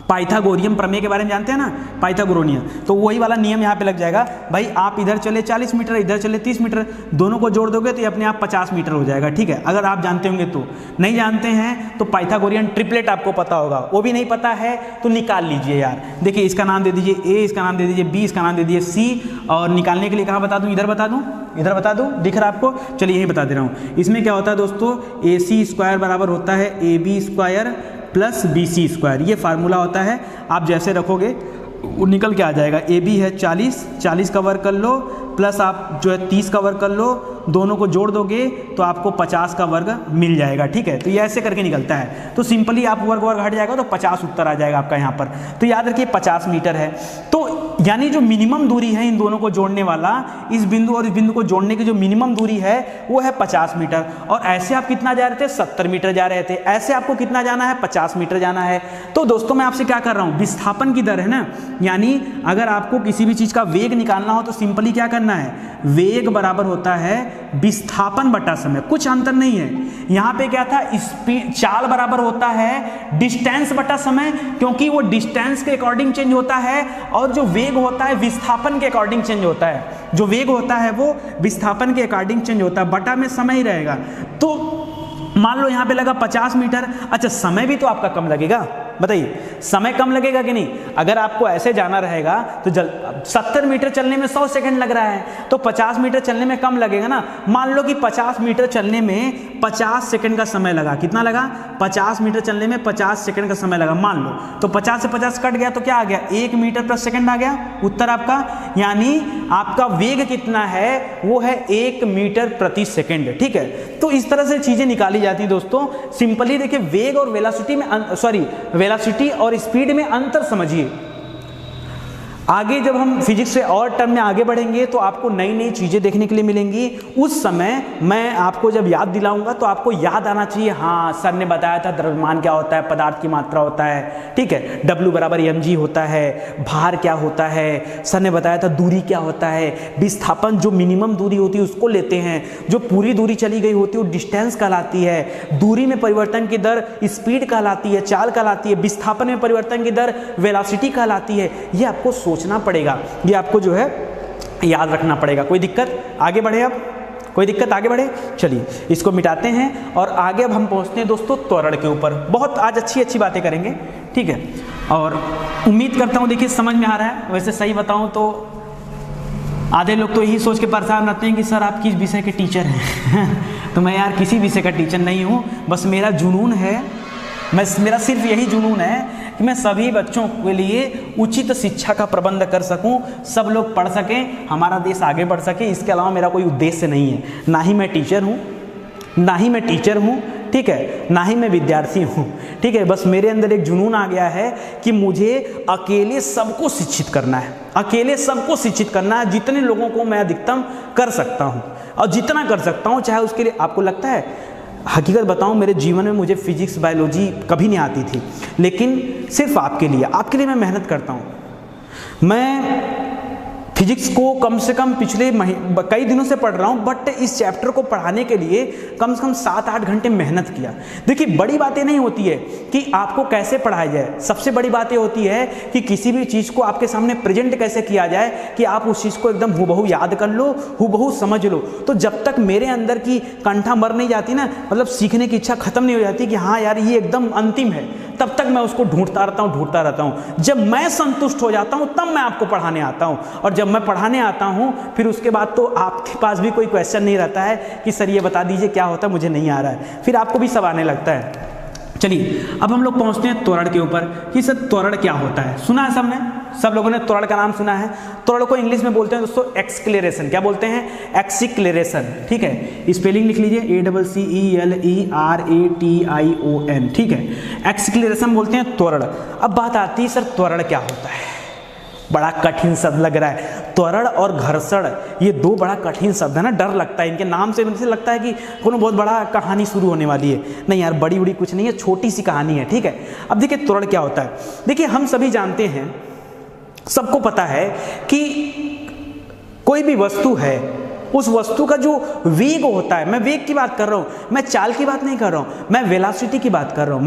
पाइथागोरियन प्रमेय के बारे में जानते हैं ना, पाइथागोरियन, तो वही वाला नियम यहाँ पे लग जाएगा। भाई आप इधर चले 40 मीटर, इधर चले 30 मीटर, दोनों को जोड़ दोगे तो ये अपने आप 50 मीटर हो जाएगा, ठीक है। अगर आप जानते होंगे तो, नहीं जानते हैं तो पाइथागोरियन ट्रिपलेट आपको पता होगा, वो भी नहीं पता है तो निकाल लीजिए यार। देखिए इसका नाम दे दीजिए ए, इसका नाम दे दीजिए बी, इसका नाम दे दीजिए सी, और निकालने के लिए कहाँ बता दूँ, इधर बता दूँ, इधर बता दूँ, दिख रहा है आपको, चलिए यही बता दे रहा हूँ। इसमें क्या होता है दोस्तों, ए सी स्क्वायर बराबर होता है A B square plus B C square, ये फार्मूला होता है। आप जैसे रखोगे वो निकल के आ जाएगा, ए बी है 40 का वर्ग कर लो, प्लस आप जो है 30 का वर्ग कर लो, दोनों को जोड़ दोगे तो आपको 50 का वर्ग मिल जाएगा, ठीक है। तो ये ऐसे करके निकलता है, तो सिंपली आप वर्ग हट जाएगा तो 50 उत्तर आ जाएगा आपका यहाँ पर। तो याद रखिए 50 मीटर है, तो यानी जो मिनिमम दूरी है इन दोनों को जोड़ने वाला, इस बिंदु और इस बिंदु को जोड़ने की जो मिनिमम दूरी है वो है 50 मीटर। और ऐसे आप कितना जा रहे थे, 70 मीटर जा रहे थे, ऐसे आपको कितना जाना है, 50 मीटर जाना है। तो दोस्तों मैं आपसे क्या कर रहा हूँ, विस्थापन की दर है ना, यानी अगर आपको किसी भी चीज़ का वेग निकालना हो तो सिंपली क्या करना है, वेग बराबर होता है विस्थापन बटा समय, कुछ अंतर नहीं है। यहाँ पे क्या था, स्पीड, चाल बराबर होता है डिस्टेंस बटा समय, क्योंकि वो डिस्टेंस के अकॉर्डिंग चेंज होता है, और जो वेग होता है विस्थापन के अकॉर्डिंग चेंज होता है, जो वेग होता है वो विस्थापन के अकॉर्डिंग चेंज होता है, बटा में समय ही रहेगा। तो मान लो यहाँ पे लगा 50 मीटर, अच्छा समय भी तो आपका कम लगेगा, बताइए समय कम लगेगा कि नहीं। अगर आपको ऐसे जाना रहेगा तो 70 मीटर चलने में 100 सेकंड लग रहा है, तो 50 मीटर चलने में कम लगेगा ना। मान लो कि 50 मीटर चलने में 50 सेकंड का समय लगा, कितना लगा, 50 मीटर चलने में 50 सेकंड का समय लगा मान लो, तो 50 से 50 कट गया तो क्या आ गया, 1 मीटर प्रति सेकंड आ गया उत्तर आपका। यानी आपका वेग कितना है, वो है 1 मीटर प्रति सेकंड, ठीक है। तो इस तरह से चीजें निकाली जाती है दोस्तों। सिंपली देखिए वेग और वेलोसिटी में वेलोसिटी और स्पीड में अंतर समझिए। आगे जब हम फिजिक्स से और टर्म में आगे बढ़ेंगे तो आपको नई नई चीज़ें देखने के लिए मिलेंगी। उस समय मैं आपको जब याद दिलाऊंगा तो आपको याद आना चाहिए, हाँ सर ने बताया था द्रव्यमान क्या होता है, पदार्थ की मात्रा होता है, ठीक है, W बराबर mg होता है, भार क्या होता है, सर ने बताया था दूरी क्या होता है, विस्थापन जो मिनिमम दूरी होती है उसको लेते हैं, जो पूरी दूरी चली गई होती है वो डिस्टेंस कहलाती है, दूरी में परिवर्तन की दर स्पीड कहलाती है, चाल कहलाती है, विस्थापन में परिवर्तन की दर वेलोसिटी कहलाती है। ये आपको सोचना पड़ेगा, ये आपको जो है याद रखना पड़ेगा। कोई दिक्कत, आगे बढ़े, अब कोई दिक्कत, आगे बढ़े। चलिए इसको मिटाते हैं और आगे अब हम पहुंचते हैं दोस्तों त्वरण के ऊपर। बहुत आज अच्छी अच्छी बातें करेंगे, ठीक है, और उम्मीद करता हूं देखिए समझ में आ रहा है। वैसे सही बताऊं तो आधे लोग तो यही सोच के परेशान रहते हैं कि सर आप किस विषय के टीचर हैं तो मैं यार किसी विषय का टीचर नहीं हूँ, बस मेरा जुनून है, मेरा सिर्फ यही जुनून है कि मैं सभी बच्चों के लिए उचित शिक्षा का प्रबंध कर सकूं, सब लोग पढ़ सकें, हमारा देश आगे बढ़ सके। इसके अलावा मेरा कोई उद्देश्य नहीं है। ना ही मैं टीचर हूं, ठीक है, ना ही मैं विद्यार्थी हूं, ठीक है। बस मेरे अंदर एक जुनून आ गया है कि मुझे अकेले सबको शिक्षित करना है, अकेले सबको शिक्षित करना है। जितने लोगों को मैं अधिकतम कर सकता हूँ और जितना कर सकता हूँ, चाहे उसके लिए आपको लगता है, हकीकत बताऊं मेरे जीवन में मुझे फिजिक्स बायोलॉजी कभी नहीं आती थी, लेकिन सिर्फ आपके लिए मैं मेहनत करता हूं। मैं फिजिक्स को कम से कम पिछले कई दिनों से पढ़ रहा हूं, बट इस चैप्टर को पढ़ाने के लिए कम से कम 7-8 घंटे मेहनत किया। देखिए बड़ी बातें नहीं होती है कि आपको कैसे पढ़ाया जाए, सबसे बड़ी बातें होती है कि किसी भी चीज़ को आपके सामने प्रेजेंट कैसे किया जाए कि आप उस चीज़ को एकदम हूबहू याद कर लो, हूबहू समझ लो। तो जब तक मेरे अंदर की कंठा मर नहीं जाती ना, मतलब सीखने की इच्छा खत्म नहीं हो जाती कि हाँ यार ये एकदम अंतिम है, तब तक मैं उसको ढूंढता रहता हूँ। जब मैं संतुष्ट हो जाता हूँ तब मैं आपको पढ़ाने आता हूँ, और जब मैं पढ़ाने आता हूँ फिर उसके बाद तो आपके पास भी कोई क्वेश्चन नहीं रहता है कि सर ये बता दीजिए क्या होता है, मुझे नहीं आ रहा है, फिर आपको भी सब आने लगता है। चलिए अब हम लोग पहुंचते हैं त्वरण के ऊपर कि सर त्वरण क्या होता है। सुना है सबने, सब लोगों ने त्वरण का नाम सुना है। त्वरण को इंग्लिश में बोलते हैं दोस्तों एक्सीलरेशन। क्या बोलते हैं? एक्सीलरेशन। ठीक है, स्पेलिंग लिख लीजिए ACCELERATION। ठीक है, एक्सीलरेशन बोलते हैं त्वरण। अब बात आती है सर त्वरण क्या होता है। बड़ा कठिन शब्द लग रहा है, त्वरण और घर्षण, ये दो बड़ा कठिन शब्द है ना, डर लगता है इनके नाम से। मुझे लगता है कि कोनो बहुत बड़ा कहानी शुरू होने वाली है। नहीं यार, बड़ी बड़ी कुछ नहीं है, छोटी सी कहानी है। ठीक है, अब देखिए त्वरण क्या होता है। देखिए हम सभी जानते हैं, सबको पता है कि कोई भी वस्तु है, उस वस्तु का जो वेग होता है, मैं वेग की बात कर रहा हूं, मैं चाल की बात नहीं कर रहा हूं, मैं वेलोसिटी की बात कर रहा हूं,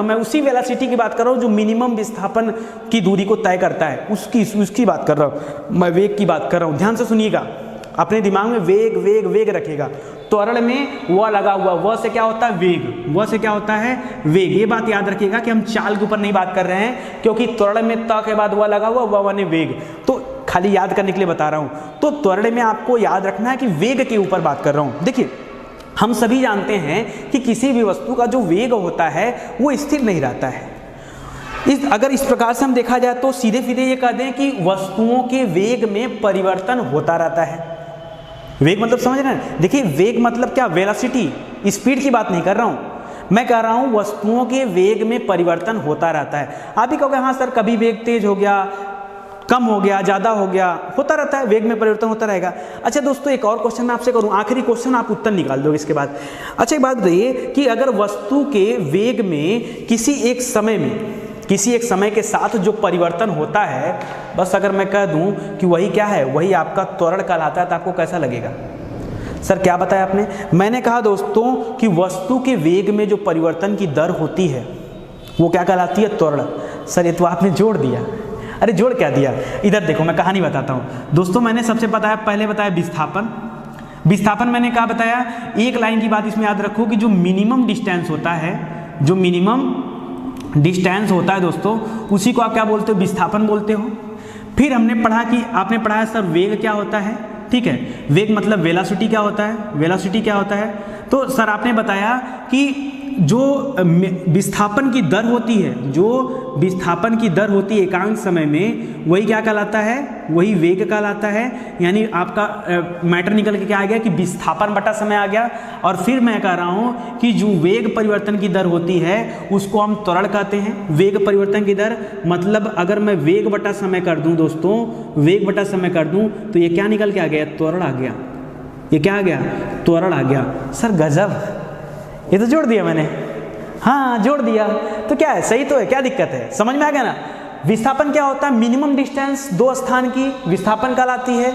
मैं उसी वेलोसिटी की बात कर रहा हूं जो मिनिमम विस्थापन की दूरी को तय करता है, उसकी बात कर रहा हूं, मैं वेग की बात कर रहा हूं। ध्यान से सुनिएगा, अपने दिमाग में वेग वेग वेग रखेगा। त्वरण में वह लगा हुआ, वह से क्या होता है? वेग। वह से क्या होता है? वेग। ये बात याद रखिएगा कि हम चाल के ऊपर नहीं बात कर रहे हैं, क्योंकि त्वरण में त के बाद वह लगा हुआ, वह माने वेग। तो खाली याद करने के लिए बता रहा हूं। तो त्वरण में आपको याद रखना है कि वेग के ऊपर बात कर रहा हूं। देखिए हम सभी जानते हैं कि किसी भी वस्तु का जो वेग होता है वो स्थिर नहीं रहता है। अगर इस प्रकार से हम देखा जाए तो सीधे सीधे ये कह दें कि वस्तुओं के वेग में परिवर्तन होता रहता है। वेग मतलब समझ रहे हैं? देखिए वेग मतलब क्या? वेलोसिटी, स्पीड की बात नहीं कर रहा हूं, मैं कह रहा हूं वस्तुओं के वेग में परिवर्तन होता रहता है। आप ही कहोगे हाँ सर, कभी वेग तेज हो गया, कम हो गया, ज़्यादा हो गया, होता रहता है, वेग में परिवर्तन होता रहेगा। अच्छा दोस्तों, एक और क्वेश्चन मैं आपसे करूं, आखिरी क्वेश्चन, आप उत्तर निकाल दोगे इसके बाद। अच्छा एक बात बताइए कि अगर वस्तु के वेग में किसी एक समय के साथ जो परिवर्तन होता है, बस अगर मैं कह दूं कि वही क्या है, वही आपका त्वरण कहलाता है, तो आपको कैसा लगेगा? सर क्या बताया आपने? मैंने कहा दोस्तों कि वस्तु के वेग में जो परिवर्तन की दर होती है वो क्या कहलाती है? त्वरण। सर ये तो आपने जोड़ दिया। अरे जोड़ क्या दिया? इधर देखो, मैं कहानी बताता हूँ दोस्तों। मैंने सबसे पहले बताया विस्थापन मैंने क्या बताया? एक लाइन की बात इसमें याद रखो कि जो मिनिमम डिस्टेंस होता है दोस्तों, उसी को आप क्या बोलते हो? विस्थापन बोलते हो। फिर हमने पढ़ा कि आपने पढ़ा सर वेग क्या होता है। ठीक है, वेग मतलब वेलोसिटी क्या होता है। तो सर आपने बताया कि जो विस्थापन की दर होती है एकांक समय में, वही क्या कहलाता है? वही वेग कहलाता है। यानी आपका मैटर निकल के क्या आ गया कि विस्थापन बटा समय आ गया। और फिर मैं कह रहा हूं कि जो वेग परिवर्तन की दर होती है उसको हम त्वरण कहते हैं। वेग परिवर्तन की दर मतलब अगर मैं वेग बटा समय कर दूं दोस्तों, तो ये क्या निकल के आ गया? त्वरण आ गया। ये क्या आ गया? त्वरण आ गया। सर गजब, ये तो जोड़ दिया मैंने। हाँ जोड़ दिया, तो क्या है? सही तो है, क्या दिक्कत है? समझ में आ गया ना? विस्थापन क्या होता है? मिनिमम डिस्टेंस दो स्थान की विस्थापन कहलाती है।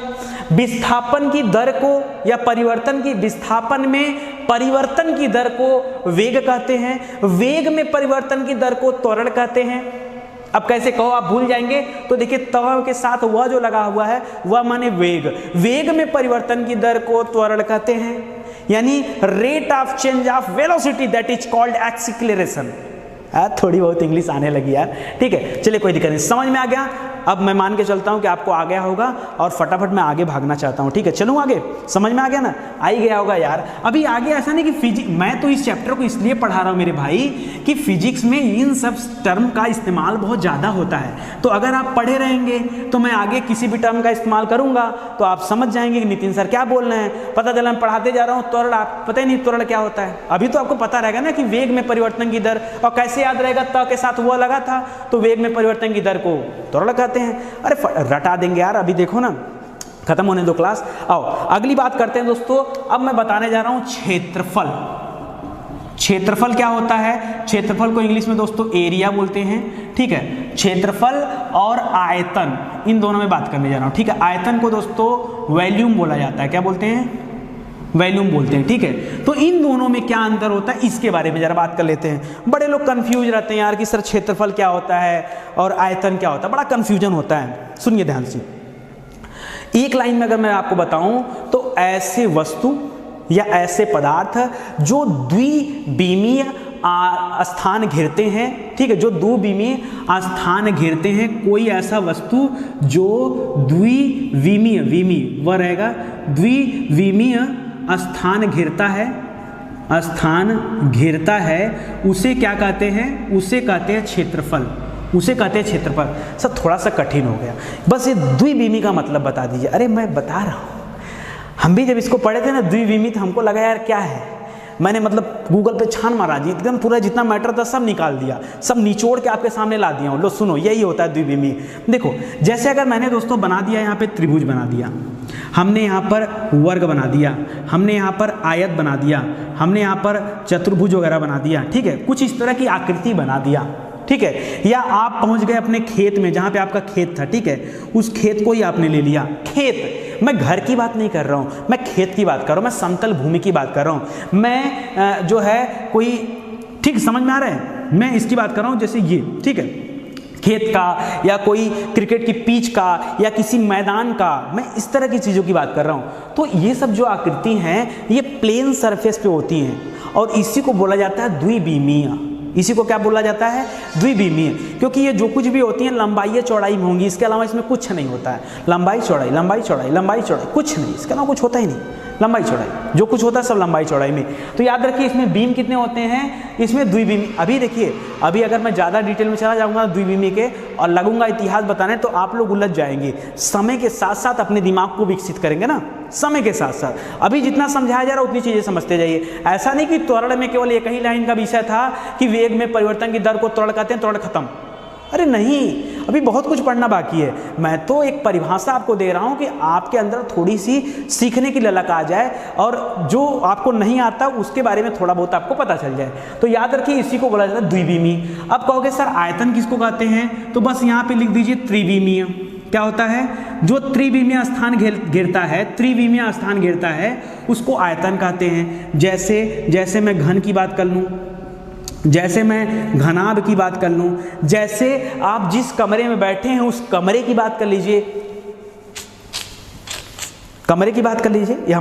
विस्थापन की दर को या विस्थापन में परिवर्तन की दर को वेग कहते हैं। वेग में परिवर्तन की दर को त्वरण कहते हैं। अब कैसे कहो, आप भूल जाएंगे तो देखिए त्वरण के साथ वह जो लगा हुआ है वह माने वेग। वेग में परिवर्तन की दर को त्वरण कहते हैं, यानी rate of change of velocity, that is called acceleration. थोड़ी बहुत इंग्लिश आने लगी यार। ठीक है, चलिए कोई दिक्कत नहीं, समझ में आ गया। अब मैं मान के चलता हूं कि आपको आ गया होगा और फटाफट मैं आगे भागना चाहता हूं। ठीक है, चलूं आगे? समझ में आ गया ना? आ ही गया होगा यार। अभी आगे ऐसा नहीं कि फिजिक्स, मैं तो इस चैप्टर को इसलिए पढ़ा रहा हूं मेरे भाई कि फिजिक्स में इन सब टर्म का इस्तेमाल बहुत ज़्यादा होता है। तो अगर आप पढ़े रहेंगे तो मैं आगे किसी भी टर्म का इस्तेमाल करूंगा तो आप समझ जाएंगे कि नितिन सर क्या बोल रहे हैं। पता चला मैं पढ़ाते जा रहा हूँ त्वरण, आप पता ही नहीं त्वरण क्या होता है। अभी तो आपको पता रहेगा ना कि वेग में परिवर्तन की दर, और कैसे याद रहेगा? त के साथ वो लगा था तो वेग में परिवर्तन की दर को त्वरण कहते हैं। अरे रटा देंगे यार, अभी देखो ना, खत्म होने दो क्लास। आओ अगली बात करते हैं दोस्तों। अब मैं बताने जा रहा हूं क्षेत्रफल। क्षेत्रफल क्या होता है? क्षेत्रफल को इंग्लिश में दोस्तों एरिया बोलते हैं। ठीक है, क्षेत्रफल और आयतन, इन दोनों में बात करने जा रहा हूं। ठीक है, आयतन को दोस्तों वॉल्यूम बोला जाता है। क्या बोलते हैं? वॉल्यूम बोलते हैं। ठीक है, तो इन दोनों में क्या अंतर होता है इसके बारे में जरा बात कर लेते हैं। बड़े लोग कंफ्यूज रहते हैं यार कि सर क्षेत्रफल क्या होता है और आयतन क्या होता है, बड़ा कंफ्यूजन होता है। सुनिए ध्यान से, एक लाइन में अगर मैं आपको बताऊं तो ऐसे वस्तु या ऐसे पदार्थ जो द्विविमीय स्थान घेरते हैं। ठीक है, जो द्विविमीय स्थान घेरते हैं, कोई ऐसा वस्तु जो द्विविमीय, वह रहेगा द्विविमीय स्थान घेरता है। स्थान घेरता है उसे क्या कहते हैं? उसे कहते हैं क्षेत्रफल। उसे कहते हैं क्षेत्रफल। सर थोड़ा सा कठिन हो गया, बस ये द्विविमी का मतलब बता दीजिए। अरे मैं बता रहा हूँ, हम भी जब इसको पढ़े थे ना द्विविमी, तो हमको लगा यार क्या है, मैंने मतलब गूगल पे छान मारा जी, एकदम पूरा जितना मैटर था सब निकाल दिया, सब निचोड़ के आपके सामने ला दिया हूँ। लो सुनो, यही होता है द्विविमी। देखो जैसे अगर मैंने दोस्तों बना दिया, यहाँ पे त्रिभुज बना दिया, हमने यहाँ पर वर्ग बना दिया, हमने यहाँ पर आयत बना दिया, हमने यहाँ पर चतुर्भुज वगैरह बना दिया, ठीक है, कुछ इस तरह की आकृति बना दिया, ठीक है। या आप पहुंच गए अपने खेत में, जहाँ पे आपका खेत था, ठीक है, उस खेत को ही आपने ले लिया। खेत, मैं घर की बात नहीं कर रहा हूँ, मैं खेत की बात कर रहा हूँ, मैं समतल भूमि की बात कर रहा हूँ, मैं जो है कोई, ठीक समझ में आ रहा है, मैं इसकी बात कर रहा हूँ जैसे ये, ठीक है, खेत का या कोई क्रिकेट की पिच का या किसी मैदान का, मैं इस तरह की चीज़ों की बात कर रहा हूँ। तो ये सब जो आकृति हैं ये प्लेन सरफेस पे होती हैं और इसी को बोला जाता है द्विविमीय। इसी को क्या बोला जाता है? द्विविमीय। क्योंकि ये जो कुछ भी होती हैं लंबाई चौड़ाई में होंगी, इसके अलावा इसमें कुछ नहीं होता है। लंबाई चौड़ाई, लंबाई चौड़ाई, लंबाई चौड़ाई, कुछ नहीं, इसके अलावा कुछ होता ही नहीं। लंबाई चौड़ाई, जो कुछ होता है सब लंबाई चौड़ाई में। तो याद रखिए इसमें बीम कितने होते हैं? इसमें द्विविमी। अभी देखिए, अभी अगर मैं ज़्यादा डिटेल में चला जाऊँगा द्विविमी के और लगूंगा इतिहास बताने, तो आप लोग उलझ जाएंगे। समय के साथ साथ अपने दिमाग को विकसित करेंगे ना, समय के साथ साथ। अभी जितना समझाया जा रहा है उतनी चीज़ें समझते जाइए। ऐसा नहीं कि त्वरण में केवल एक ही लाइन का विषय था कि वेग में परिवर्तन की दर को त्वरण कहते हैं, त्वरण खत्म। अरे नहीं, अभी बहुत कुछ पढ़ना बाकी है। मैं तो एक परिभाषा आपको दे रहा हूं कि आपके अंदर थोड़ी सी सीखने की ललक आ जाए और जो आपको नहीं आता उसके बारे में थोड़ा बहुत आपको पता चल जाए। तो याद रखिए इसी को बोला जाता है द्विविमी। अब कहोगे सर आयतन किसको कहते हैं? तो बस यहाँ पे लिख दीजिए त्रिविमीय। क्या होता है? जो त्रिविमीय स्थान घेरता है, त्रिविमीय स्थान घेरता है, उसको आयतन कहते हैं। जैसे मैं घन की बात कर लूँ, जैसे मैं घनाभ की बात कर लूँ, जैसे आप जिस कमरे में बैठे हैं उस कमरे की बात कर लीजिए, कमरे की बात कर लीजिए, या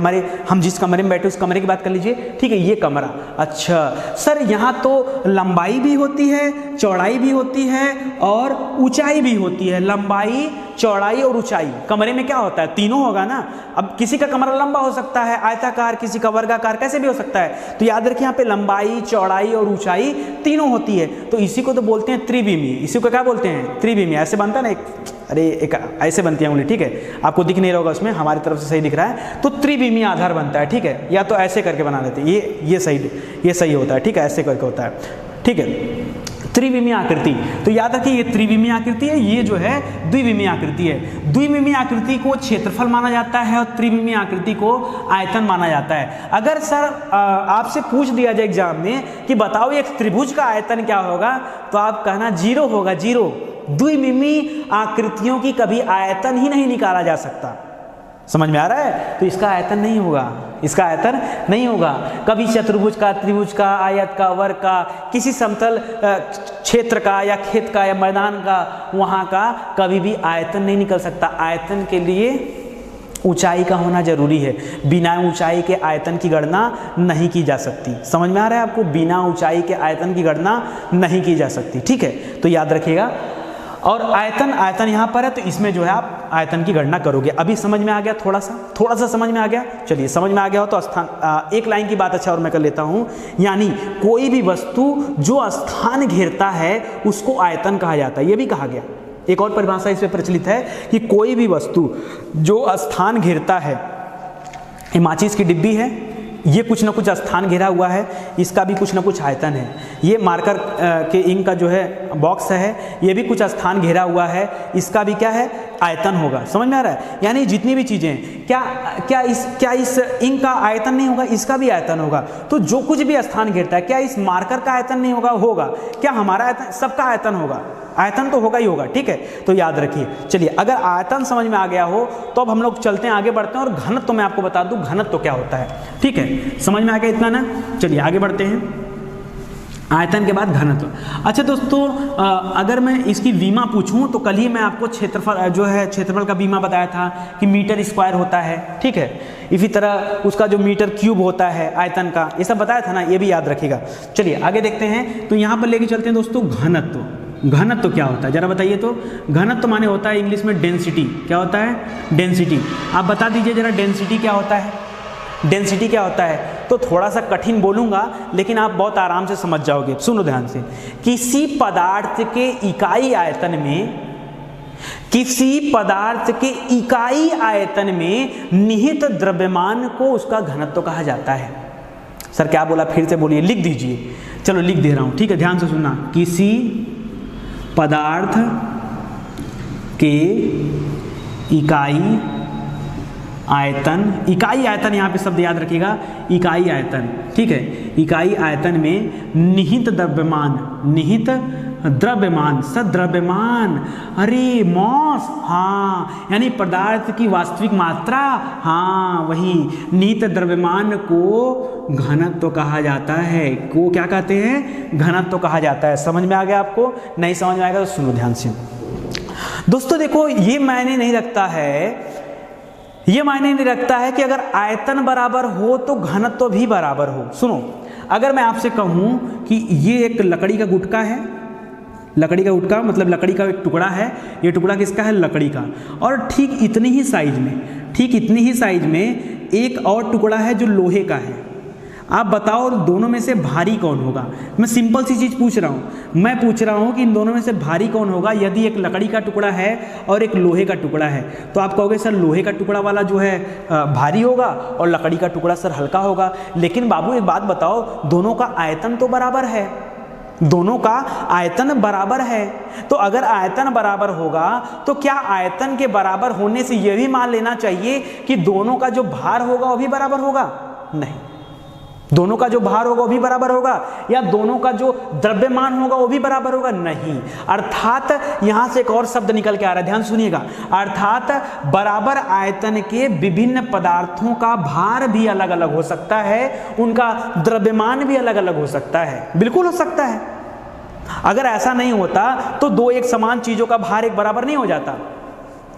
हम जिस कमरे में बैठे उस कमरे की बात कर लीजिए, ठीक है, ये कमरा। अच्छा सर यहाँ तो लंबाई भी होती है, चौड़ाई भी होती है और ऊंचाई भी होती है। लंबाई, चौड़ाई और ऊंचाई कमरे में क्या होता है? तीनों होगा ना। अब किसी का कमरा लंबा हो सकता है, आयताकार, किसी का वर्गाकार, कैसे भी हो सकता है। तो याद रखिए यहाँ पे लंबाई, चौड़ाई और ऊंचाई तीनों होती है। तो इसी को तो बोलते हैं त्रिविमी। इसी को क्या बोलते हैं? त्रिविमी। ऐसे बनता है ना एक ऐसे बनती है उंगली, ठीक है, आपको दिख नहीं रहा होगा उसमें, हमारी तरफ से सही दिख रहा है। तो त्रिविमी आधार बनता है, ठीक है, या तो ऐसे करके बना लेते हैं, ये सही होता है, ठीक है, ऐसे करके होता है, ठीक है, त्रिविमीय आकृति। तो याद रखिए ये त्रिविमीय आकृति है, ये जो है द्विविमीय आकृति है। द्विविमीय आकृति को क्षेत्रफल माना जाता है और त्रिविमीय आकृति को आयतन माना जाता है। अगर सर आपसे पूछ दिया जाए एग्जाम में कि बताओ एक त्रिभुज का आयतन क्या होगा, तो आप कहना 0 होगा, 0। द्विविमीय आकृतियों की कभी आयतन ही नहीं निकाला जा सकता। समझ में आ रहा है? तो इसका आयतन नहीं होगा, इसका आयतन नहीं होगा। कभी चतुर्भुज का, त्रिभुज का, आयत का, वर्ग का, किसी समतल क्षेत्र का या खेत का या मैदान का, वहाँ का कभी भी आयतन नहीं निकल सकता। आयतन के लिए ऊंचाई का होना जरूरी है। बिना ऊंचाई के आयतन की गणना नहीं की जा सकती। समझ में आ रहा है आपको? बिना ऊंचाई के आयतन की गणना नहीं की जा सकती, ठीक है, तो याद रखिएगा। और आयतन यहाँ पर है, तो इसमें जो है आप आयतन की गणना करोगे। अभी समझ में आ गया? थोड़ा सा समझ में आ गया? चलिए, समझ में आ गया हो तो स्थान एक लाइन की बात अच्छा और मैं कर लेता हूँ। यानी कोई भी वस्तु जो स्थान घेरता है उसको आयतन कहा जाता है। ये भी कहा गया। एक और परिभाषा इसमें प्रचलित है कि कोई भी वस्तु जो स्थान घेरता है, ये माचिस की डिब्बी है, ये कुछ ना कुछ स्थान घेरा हुआ है, इसका भी कुछ ना कुछ आयतन है। ये मार्कर के इंक का जो है बॉक्स है, ये भी कुछ स्थान घेरा हुआ है, इसका भी क्या है? आयतन होगा। समझ में आ रहा है? यानी जितनी भी चीज़ें, क्या इस इंक का आयतन नहीं होगा? इसका भी आयतन होगा। तो जो कुछ भी स्थान घेरता है, क्या इस मार्कर का आयतन नहीं होगा? होगा। क्या हमारा आयतन? सबका आयतन होगा। आयतन तो होगा ही होगा, ठीक है, तो याद रखिए। चलिए, अगर आयतन समझ में आ गया हो तो अब हम लोग चलते हैं, आगे बढ़ते हैं और घनत्व मैं आपको बता दूं घनत्व क्या होता है, ठीक है, समझ में आ गया इतना ना? चलिए आगे बढ़ते हैं। आयतन के बाद घनत्व। अच्छा दोस्तों, अगर मैं इसकी बीमा पूछूं तो कल ही मैं आपको क्षेत्रफल का बीमा बताया था कि मीटर स्क्वायर होता है, ठीक है, इसी तरह उसका जो मीटर क्यूब होता है आयतन का, ये सब बताया था ना, ये भी याद रखिएगा। चलिए आगे देखते हैं। तो यहाँ पर लेके चलते हैं दोस्तों घनत्व। घनत्व क्या होता है जरा बताइए तो? घनत्व माने होता है इंग्लिश में डेंसिटी। क्या होता है? डेंसिटी। आप बता दीजिए जरा, डेंसिटी क्या होता है? डेंसिटी क्या होता है? तो थोड़ा सा कठिन बोलूँगा, लेकिन आप बहुत आराम से समझ जाओगे। सुनो ध्यान से। किसी पदार्थ के इकाई आयतन में, किसी पदार्थ के इकाई आयतन में निहित द्रव्यमान को उसका घनत्व कहा जाता है। सर क्या बोला, फिर से बोलिए, लिख दीजिए। चलो लिख दे रहा हूं, ठीक है, ध्यान से सुनना। किसी पदार्थ के इकाई आयतन, इकाई आयतन यहाँ पे शब्द याद रखिएगा, इकाई आयतन, ठीक है, इकाई आयतन में निहित द्रव्यमान, निहित द्रव्यमान, सद्रव्यमान, अरे मॉस, हाँ, यानी पदार्थ की वास्तविक मात्रा, हाँ वही, निहित द्रव्यमान को घनत्व कहा जाता है। को क्या कहते हैं, घनत्व कहा जाता है। समझ में आ गया आपको? नहीं समझ में आएगा तो सुनो ध्यान से। दोस्तों देखो, ये मायने नहीं रखता है, ये मायने नहीं रखता है कि अगर आयतन बराबर हो तो घनत्व भी बराबर हो। सुनो, अगर मैं आपसे कहूं कि ये एक लकड़ी का गुटका है, लकड़ी का गुटका मतलब लकड़ी का एक टुकड़ा है, ये टुकड़ा किसका है, लकड़ी का, और ठीक इतनी ही साइज में, ठीक इतनी ही साइज में एक और टुकड़ा है जो लोहे का है। आप बताओ दोनों में से भारी कौन होगा? मैं सिंपल सी चीज़ पूछ रहा हूँ, मैं पूछ रहा हूँ कि इन दोनों में से भारी कौन होगा। यदि एक लकड़ी का टुकड़ा है और एक लोहे का टुकड़ा है, तो आप कहोगे सर लोहे का टुकड़ा वाला जो है भारी होगा और लकड़ी का टुकड़ा सर हल्का होगा। लेकिन बाबू एक बात बताओ, दोनों का आयतन तो बराबर है, दोनों का आयतन बराबर है। तो अगर आयतन बराबर होगा तो क्या आयतन के बराबर होने से यह भी मान लेना चाहिए कि दोनों का जो भार होगा वो भी बराबर होगा? नहीं। दोनों का जो भार होगा वो भी बराबर होगा, या दोनों का जो द्रव्यमान होगा वो भी बराबर होगा? नहीं। अर्थात यहां से एक और शब्द निकल के आ रहा है, ध्यान सुनिएगा। अर्थात बराबर आयतन के विभिन्न पदार्थों का भार भी अलग अलग हो सकता है, उनका द्रव्यमान भी अलग अलग हो सकता है, बिल्कुल हो सकता है। अगर ऐसा नहीं होता तो दो एक समान चीजों का भार एक बराबर नहीं हो जाता,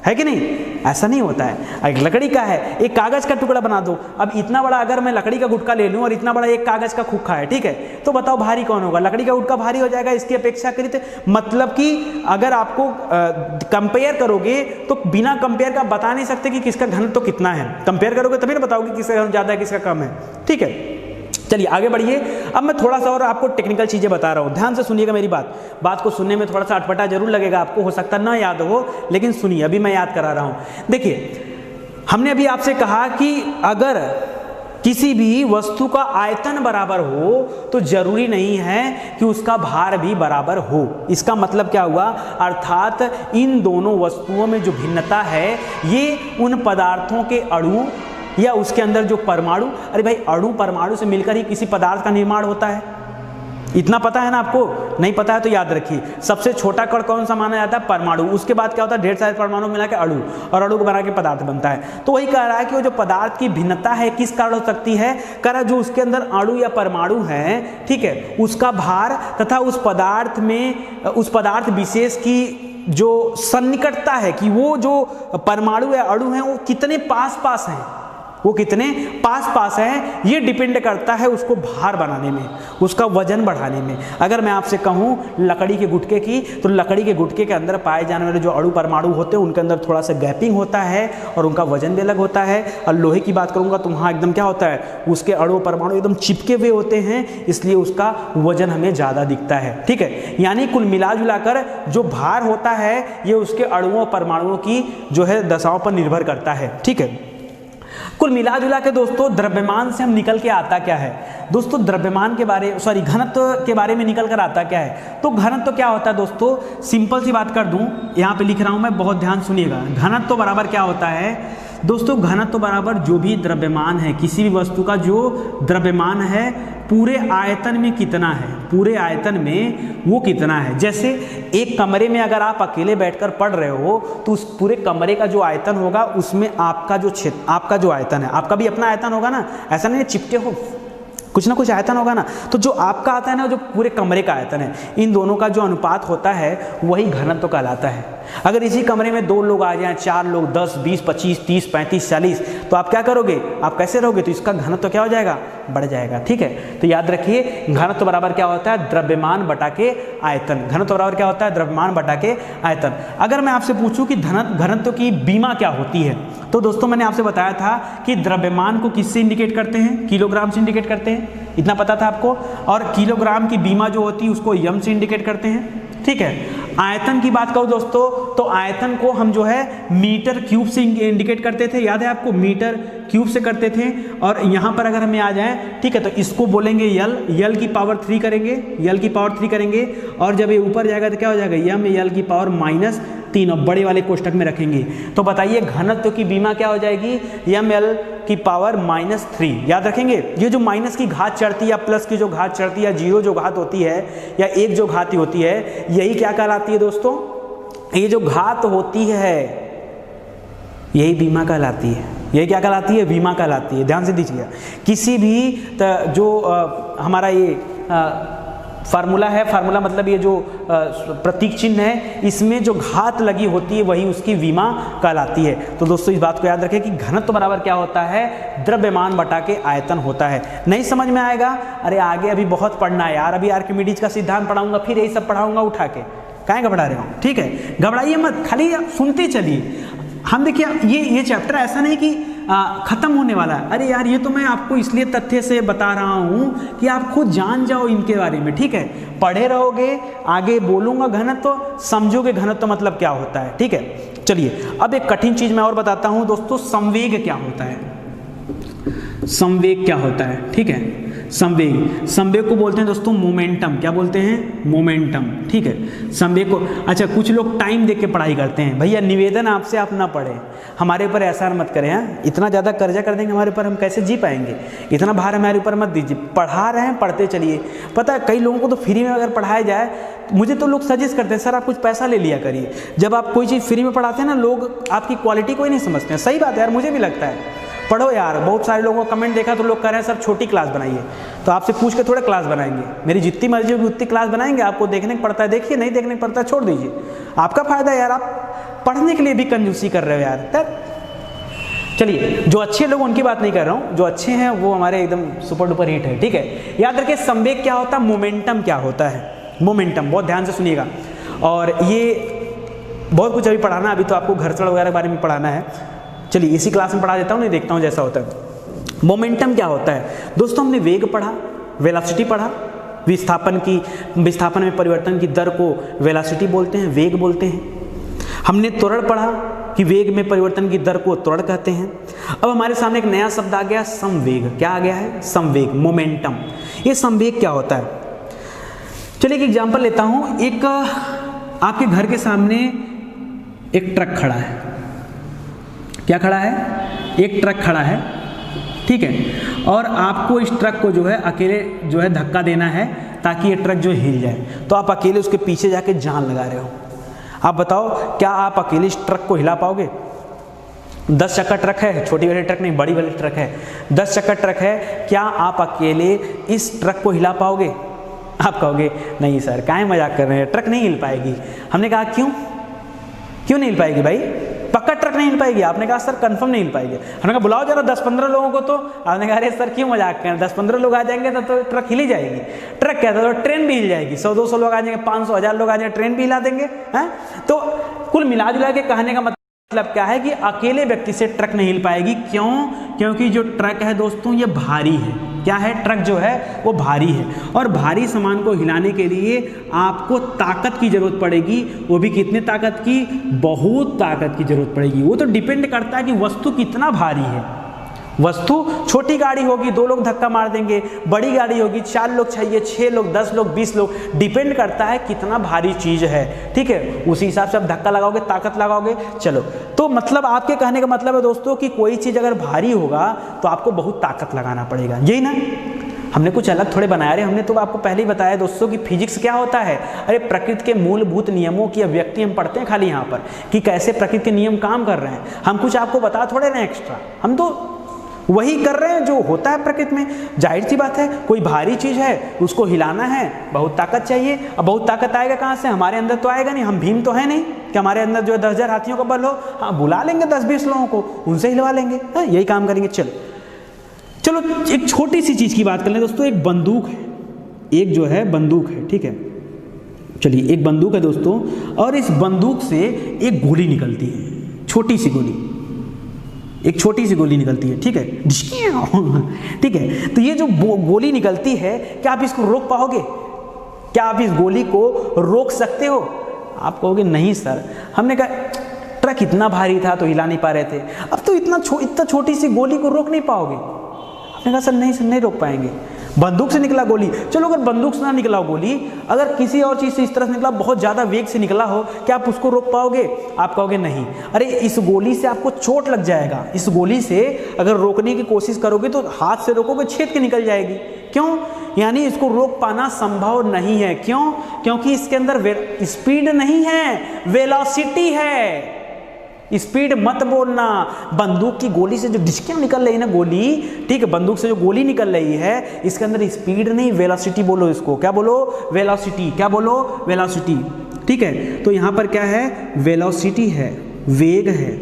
है कि नहीं? ऐसा नहीं होता है। एक लकड़ी का है, एक कागज का टुकड़ा बना दो, अब इतना बड़ा अगर मैं लकड़ी का गुटका ले लूं और इतना बड़ा एक कागज का खुक्का है, ठीक है, तो बताओ भारी कौन होगा? लकड़ी का गुटका भारी हो जाएगा इसकी अपेक्षाकृत। मतलब कि अगर आपको कंपेयर करोगे तो बिना कंपेयर का बता नहीं सकते कि किसका घनत्व तो कितना है। कंपेयर करोगे तभी ना बताओगे किसका घनत्व ज्यादा है किसका कम है, ठीक है। चलिए आगे बढ़िए। अब मैं थोड़ा सा और आपको टेक्निकल चीजें बता रहा हूं, ध्यान से सुनिएगा मेरी बात को सुनने में थोड़ा सा अटपटा जरूर लगेगा आपको, हो सकता ना याद हो, लेकिन सुनिए, अभी मैं याद करा रहा हूं। देखिए, हमने अभी आपसे कहा कि अगर किसी भी वस्तु का आयतन बराबर हो तो जरूरी नहीं है कि उसका भार भी बराबर हो। इसका मतलब क्या हुआ? अर्थात इन दोनों वस्तुओं में जो भिन्नता है ये उन पदार्थों के अणु या उसके अंदर जो परमाणु, अरे भाई अणु परमाणु से मिलकर ही किसी पदार्थ का निर्माण होता है, इतना पता है ना आपको? नहीं पता है तो याद रखिए, सबसे छोटा कण कौन सा माना जाता है? परमाणु। उसके बाद क्या होता है? ढेर सारे परमाणु मिला के अणु, और अणु को बना के पदार्थ बनता है। तो वही कह रहा है कि वो जो पदार्थ की भिन्नता है किस कारण हो सकती है? कह रहा जो उसके अंदर अणु या परमाणु है, ठीक है, उसका भार तथा उस पदार्थ में उस पदार्थ विशेष की जो सन्निकटता है कि वो जो परमाणु या अणु है वो कितने पास पास हैं, वो कितने पास पास है, ये डिपेंड करता है उसको भार बनाने में, उसका वजन बढ़ाने में। अगर मैं आपसे कहूँ लकड़ी के गुटके की, तो लकड़ी के गुटके के अंदर पाए जाने वाले जो अणु परमाणु होते हैं उनके अंदर थोड़ा सा गैपिंग होता है और उनका वजन भी अलग होता है। और लोहे की बात करूँगा तो वहाँ एकदम क्या होता है, उसके अणु परमाणु एकदम चिपके हुए होते हैं, इसलिए उसका वजन हमें ज़्यादा दिखता है, ठीक है। यानी कुल मिला जुलाकर जो भार होता है ये उसके अणुओं परमाणुओं की जो है दशाओं पर निर्भर करता है, ठीक है। कुल मिला जुला के दोस्तों द्रव्यमान से हम निकल के आता क्या है? दोस्तों द्रव्यमान के बारे घनत्व के बारे में निकल कर आता क्या है? तो घनत्व क्या होता है दोस्तों? सिंपल सी बात कर दूं, यहाँ पे लिख रहा हूं मैं, बहुत ध्यान सुनिएगा। घनत्व बराबर क्या होता है दोस्तों? घनत्व बराबर जो भी द्रव्यमान है, किसी भी वस्तु का जो द्रव्यमान है पूरे आयतन में कितना है, पूरे आयतन में वो कितना है। जैसे एक कमरे में अगर आप अकेले बैठकर पढ़ रहे हो तो उस पूरे कमरे का जो आयतन होगा उसमें आपका जो क्षेत्र, आपका जो आयतन है, आपका भी अपना आयतन होगा ना, ऐसा नहीं चिपटे हो, कुछ ना कुछ आयतन होगा ना। तो जो आपका आयतन है जो पूरे कमरे का आयतन है, इन दोनों का जो अनुपात होता है वही घनत्व कहलाता है। अगर इसी कमरे में 2 लोग आ जाएं, 4 लोग, 10, 20, 25, 30, 35, 40, तो आप क्या करोगे, आप कैसे रहोगे, तो इसका घनत्व क्या हो जाएगा, बढ़ जाएगा। ठीक है, तो याद रखिए घनत्व बराबर क्या होता है, द्रव्यमान बटा के आयतन। घनत्व बराबर क्या होता है, द्रव्यमान बटा के आयतन। अगर मैं आपसे पूछूं कि घनत्व की बीमा क्या होती है, तो दोस्तों मैंने आपसे बताया था कि द्रव्यमान को किससे इंडिकेट करते हैं, किलोग्राम से इंडिकेट करते हैं, इतना पता था आपको। और किलोग्राम की बीमा जो होती है उसको यम से इंडिकेट करते हैं। ठीक है, आयतन की बात करूं दोस्तों, तो आयतन को हम जो है मीटर क्यूब से इंडिकेट करते थे, याद है आपको, मीटर क्यूब से करते थे। और यहाँ पर अगर हमें आ जाए, ठीक है, तो इसको बोलेंगे यल की पावर 3 करेंगे, यल की पावर 3 करेंगे। और जब ये ऊपर जाएगा तो क्या हो जाएगा, यम यल की पावर -3, और बड़े वाले कोष्टक में रखेंगे। तो बताइए घनत्व की बीमा क्या हो जाएगी, यम यल की पावर -3। याद रखेंगे, ये जो माइनस की घात चढ़ती है या प्लस की जो घात चढ़ती है या जीरो जो घात होती है या एक जो घात होती है, यही क्या कहलाती है दोस्तों, ये जो घात होती है यही बीमा कहलाती है। ये क्या कहलाती है, बीमा कहलाती है। ध्यान से दीजिएगा, किसी भी जो हमारा ये फार्मूला है, फार्मूला मतलब ये जो प्रतीक चिन्ह है, इसमें जो घात लगी होती है वही उसकी बीमा कहलाती है। तो दोस्तों इस बात को याद रखें कि घनत्व बराबर क्या होता है, द्रव्यमान बटा के आयतन होता है। नहीं समझ में आएगा, अरे आगे अभी बहुत पढ़ना है यार, अभी आर्किमिडीज का सिद्धांत पढ़ाऊंगा, फिर यही सब पढ़ाऊंगा उठा के, काहे घबरा रहे हो। ठीक है, घबराइए मत, खाली सुनते चलिए। हम देखिए ये चैप्टर ऐसा नहीं कि खत्म होने वाला है। अरे यार ये तो मैं आपको इसलिए तथ्य से बता रहा हूं कि आप खुद जान जाओ इनके बारे में। ठीक है, पढ़े रहोगे, आगे बोलूंगा घनत्व, समझोगे घनत्व मतलब क्या होता है। ठीक है, चलिए अब एक कठिन चीज मैं और बताता हूं दोस्तों, संवेग क्या होता है, संवेग क्या होता है। ठीक है, संवेग को बोलते हैं दोस्तों मोमेंटम। क्या बोलते हैं, मोमेंटम। ठीक है, संवेग को, अच्छा कुछ लोग टाइम देख के पढ़ाई करते हैं, भैया निवेदन आपसे आप ना पढ़ें, हमारे ऊपर एहसान मत करें। हाँ, इतना ज़्यादा कर्जा कर देंगे हमारे ऊपर, हम कैसे जी पाएंगे, इतना भार हमारे ऊपर मत दीजिए। पढ़ा रहे हैं, पढ़ते चलिए। पता है कई लोगों को तो फ्री में अगर पढ़ाया जाए, मुझे तो लोग सजेस्ट करते हैं सर आप कुछ पैसा ले लिया करिए। जब आप कोई चीज़ फ्री में पढ़ाते हैं ना, लोग आपकी क्वालिटी को ही नहीं समझते हैं। सही बात है यार, मुझे भी लगता है, पढ़ो यार। बहुत सारे लोगों को कमेंट देखा तो लोग कह रहे हैं सर छोटी क्लास बनाइए, तो आपसे पूछ के थोड़ा क्लास बनाएंगे, मेरी जितनी मर्जी होगी उतनी क्लास बनाएंगे। आपको देखने को पड़ता है देखिए, नहीं देखने को पड़ता है छोड़ दीजिए, आपका फायदा यार, आप पढ़ने के लिए भी कंजूसी कर रहे हो यार। चलिए, जो अच्छे लोग उनकी बात नहीं कर रहा हूँ, जो अच्छे हैं वो हमारे एकदम सुपर डुपर हिट है। ठीक है, याद रखिए संवेग क्या होता है, मोमेंटम क्या होता है, मोमेंटम। बहुत ध्यान से सुनिएगा, और ये बहुत कुछ अभी पढ़ाना, अभी तो आपको घर्षण वगैरह के बारे में पढ़ाना है। चलिए इसी क्लास में पढ़ा देता हूँ, नहीं देखता हूँ जैसा होता है। मोमेंटम क्या होता है दोस्तों, हमने वेग पढ़ा, वेलोसिटी पढ़ा, विस्थापन में परिवर्तन की दर को वेलोसिटी बोलते हैं, वेग बोलते हैं। हमने त्वरण पढ़ा कि वेग में परिवर्तन की दर को त्वरण कहते हैं। अब हमारे सामने एक नया शब्द आ गया, संवेग। क्या आ गया है, संवेग, मोमेंटम। ये संवेग क्या होता है, चलिए एक एग्जांपल लेता हूं। एक आपके घर के सामने एक ट्रक खड़ा है। क्या खड़ा है, एक ट्रक खड़ा है। ठीक है, और आपको इस ट्रक को जो है अकेले जो है धक्का देना है ताकि ये ट्रक जो हिल जाए। तो आप अकेले उसके पीछे जाके जान लगा रहे हो। आप बताओ क्या आप अकेले इस ट्रक को हिला पाओगे? 10 चक्का ट्रक है, छोटी वाली ट्रक नहीं, बड़ी वाली ट्रक है, 10 चक्का ट्रक है, क्या आप अकेले इस ट्रक को हिला पाओगे? आप कहोगे नहीं सर, काहे मजाक कर रहे हैं, ट्रक नहीं हिल पाएगी। हमने कहा क्यों नहीं हिल पाएगी भाई, पक्का ट्रक नहीं हिल पाएगी? आपने कहा सर कंफर्म नहीं हिल पाएगी। हमने कहा बुलाओ जरा 10-15 लोगों को। तो आपने कहा अरे सर क्यों मजाक कर रहे हैं, 10-15 लोग आ जाएंगे तो ट्रक हिल ही जाएगी। ट्रक क्या था, तो ट्रेन भी हिल जाएगी। 100-200 लोग आ जाएंगे, 500-1000 लोग आ जाएंगे, ट्रेन भी हिला देंगे। हैं, तो कुल मिला जुला के कहने का मतलब क्या है कि अकेले व्यक्ति से ट्रक नहीं हिल पाएगी। क्यों? क्योंकि जो ट्रक है दोस्तों ये भारी है। क्या है, ट्रक जो है वो भारी है, और भारी सामान को हिलाने के लिए आपको ताकत की जरूरत पड़ेगी। वो भी कितने ताकत की, बहुत ताकत की जरूरत पड़ेगी। वो तो डिपेंड करता है कि वस्तु कितना भारी है। वस्तु छोटी गाड़ी होगी 2 लोग धक्का मार देंगे, बड़ी गाड़ी होगी 4 लोग चाहिए, 6 लोग, 10 लोग, 20 लोग, डिपेंड करता है कितना भारी चीज है। ठीक है, उसी हिसाब से आप धक्का लगाओगे, ताकत लगाओगे। चलो, तो मतलब आपके कहने का मतलब है दोस्तों कि कोई चीज अगर भारी होगा तो आपको बहुत ताकत लगाना पड़ेगा, यही ना? हमने कुछ अलग थोड़े बनाया रहे, हमने तो आपको पहले ही बताया दोस्तों कि फिजिक्स क्या होता है। अरे प्रकृति के मूलभूत नियमों की अभिव्यक्ति हम पढ़ते हैं खाली यहाँ पर, कि कैसे प्रकृति के नियम काम कर रहे हैं। हम कुछ आपको बता थोड़े रहे एक्स्ट्रा, हम तो वही कर रहे हैं जो होता है प्रकृति में। जाहिर सी बात है, कोई भारी चीज है उसको हिलाना है, बहुत ताकत चाहिए। अब बहुत ताकत आएगा कहाँ से, हमारे अंदर तो आएगा नहीं, हम भीम तो है नहीं। कि हमारे अंदर जो है 10,000 हाथियों का बल हो, हाँ बुला लेंगे 10-20 लोगों को, उनसे हिलवा लेंगे, हाँ यही काम करेंगे। चलो एक छोटी सी चीज़ की बात कर लें दोस्तों, एक बंदूक है, एक जो है बंदूक है, ठीक है, चलिए एक बंदूक है दोस्तों, और इस बंदूक से एक गोली निकलती है, छोटी सी गोली, एक छोटी सी गोली निकलती है, ठीक है, ठीक है। तो ये जो गोली निकलती है, क्या आप इसको रोक पाओगे? क्या आप इस गोली को रोक सकते हो? आप कहोगे नहीं सर, हमने कहा ट्रक इतना भारी था तो हिला नहीं पा रहे थे, अब तो इतना छोटी सी गोली को रोक नहीं पाओगे। आपने कहा सर नहीं रोक पाएंगे, बंदूक से निकला गोली, चलो अगर बंदूक से ना निकला गोली, अगर किसी और चीज़ से इस तरह से निकला, बहुत ज़्यादा वेग से निकला हो, क्या आप उसको रोक पाओगे? आप कहोगे नहीं, अरे इस गोली से आपको चोट लग जाएगा, इस गोली से अगर रोकने की कोशिश करोगे तो हाथ से रोकोगे छेद के निकल जाएगी। क्यों? यानी इसको रोक पाना संभव नहीं है। क्यों? क्योंकि इसके अंदर स्पीड नहीं है, वेलोसिटी है। स्पीड मत बोलना, बंदूक की गोली से जो डिस्कियां निकल रही है ना गोली, ठीक है, बंदूक से जो गोली निकल रही है, इसके अंदर स्पीड नहीं, वेलोसिटी बोलो इसको, क्या बोलो? वेलोसिटी। क्या बोलो? वेलोसिटी, ठीक है। तो यहाँ पर क्या है? वेलोसिटी है, वेग है।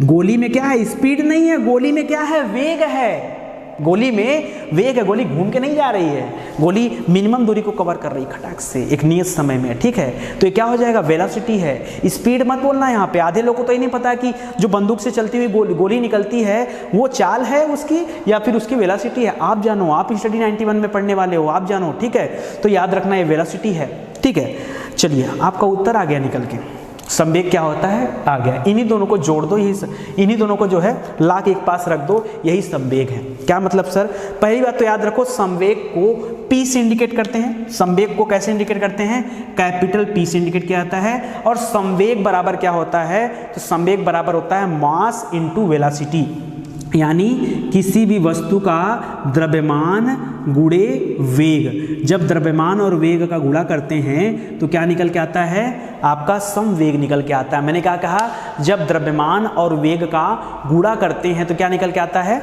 गोली में क्या है? स्पीड नहीं है, गोली में क्या है? वेग है। गोली में वेग है, गोली घूम के नहीं जा रही है, गोली मिनिमम दूरी को कवर कर रही है खटाक से एक नियत समय में, ठीक है। तो ये क्या हो जाएगा? वेलोसिटी है। स्पीड मत बोलना यहाँ पे, आधे लोगों को तो ये नहीं पता कि जो बंदूक से चलती हुई गोली निकलती है वो चाल है उसकी या फिर उसकी वेलोसिटी है। आप जानो, आप स्टडी 91 में पढ़ने वाले हो, आप जानो, ठीक है। तो याद रखना ये वेलोसिटी है, ठीक है। चलिए आपका उत्तर आ गया निकल के, संवेग क्या होता है? आ गया। इन्हीं दोनों को जोड़ दो, इन्हीं दोनों को जो है ला के एक पास रख दो, यही संवेग है। क्या मतलब सर? पहली बात तो याद रखो, संवेग को P से इंडिकेट करते हैं। संवेग को कैसे इंडिकेट करते हैं? कैपिटल P से इंडिकेट किया जाता है। और संवेग बराबर क्या होता है? तो संवेग बराबर होता है मास इनटू वेलोसिटी, यानी किसी भी वस्तु का द्रव्यमान गुणे वेग। जब द्रव्यमान और वेग का गुणा करते हैं तो क्या निकल के आता है? आपका समवेग निकल के आता है। मैंने क्या कहा? जब द्रव्यमान और वेग का गुणा करते हैं तो क्या निकल के आता है?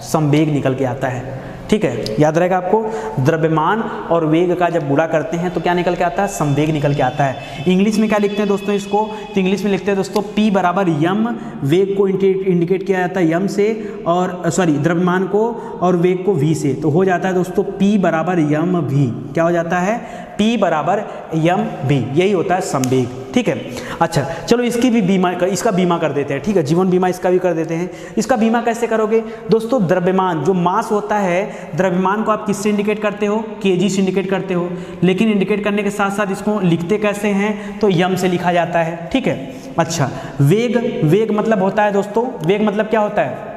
समवेग निकल के आता है, ठीक है, याद रहेगा आपको। द्रव्यमान और वेग का जब गुणा करते हैं तो क्या निकल के आता है? संवेग निकल के आता है। इंग्लिश में क्या लिखते हैं दोस्तों इसको? तो इंग्लिश में लिखते हैं दोस्तों P बराबर यम, वेग को इंडिकेट किया जाता है यम से, और सॉरी द्रव्यमान को और वेग को V से, तो हो जाता है दोस्तों P बराबर यम V। क्या हो जाता है? P बराबर यम V, यही होता है संवेग, ठीक है। अच्छा चलो इसकी भी बीमा, इसका बीमा कर देते हैं, ठीक है, जीवन बीमा इसका भी कर देते हैं। इसका बीमा कैसे करोगे दोस्तों? द्रव्यमान जो मास होता है, द्रव्यमान को आप किससे इंडिकेट करते हो? kg से इंडिकेट करते हो, लेकिन इंडिकेट करने के साथ साथ इसको लिखते कैसे हैं? तो यम से लिखा जाता है, ठीक है। अच्छा वेग मतलब होता है दोस्तों, वेग मतलब क्या होता है?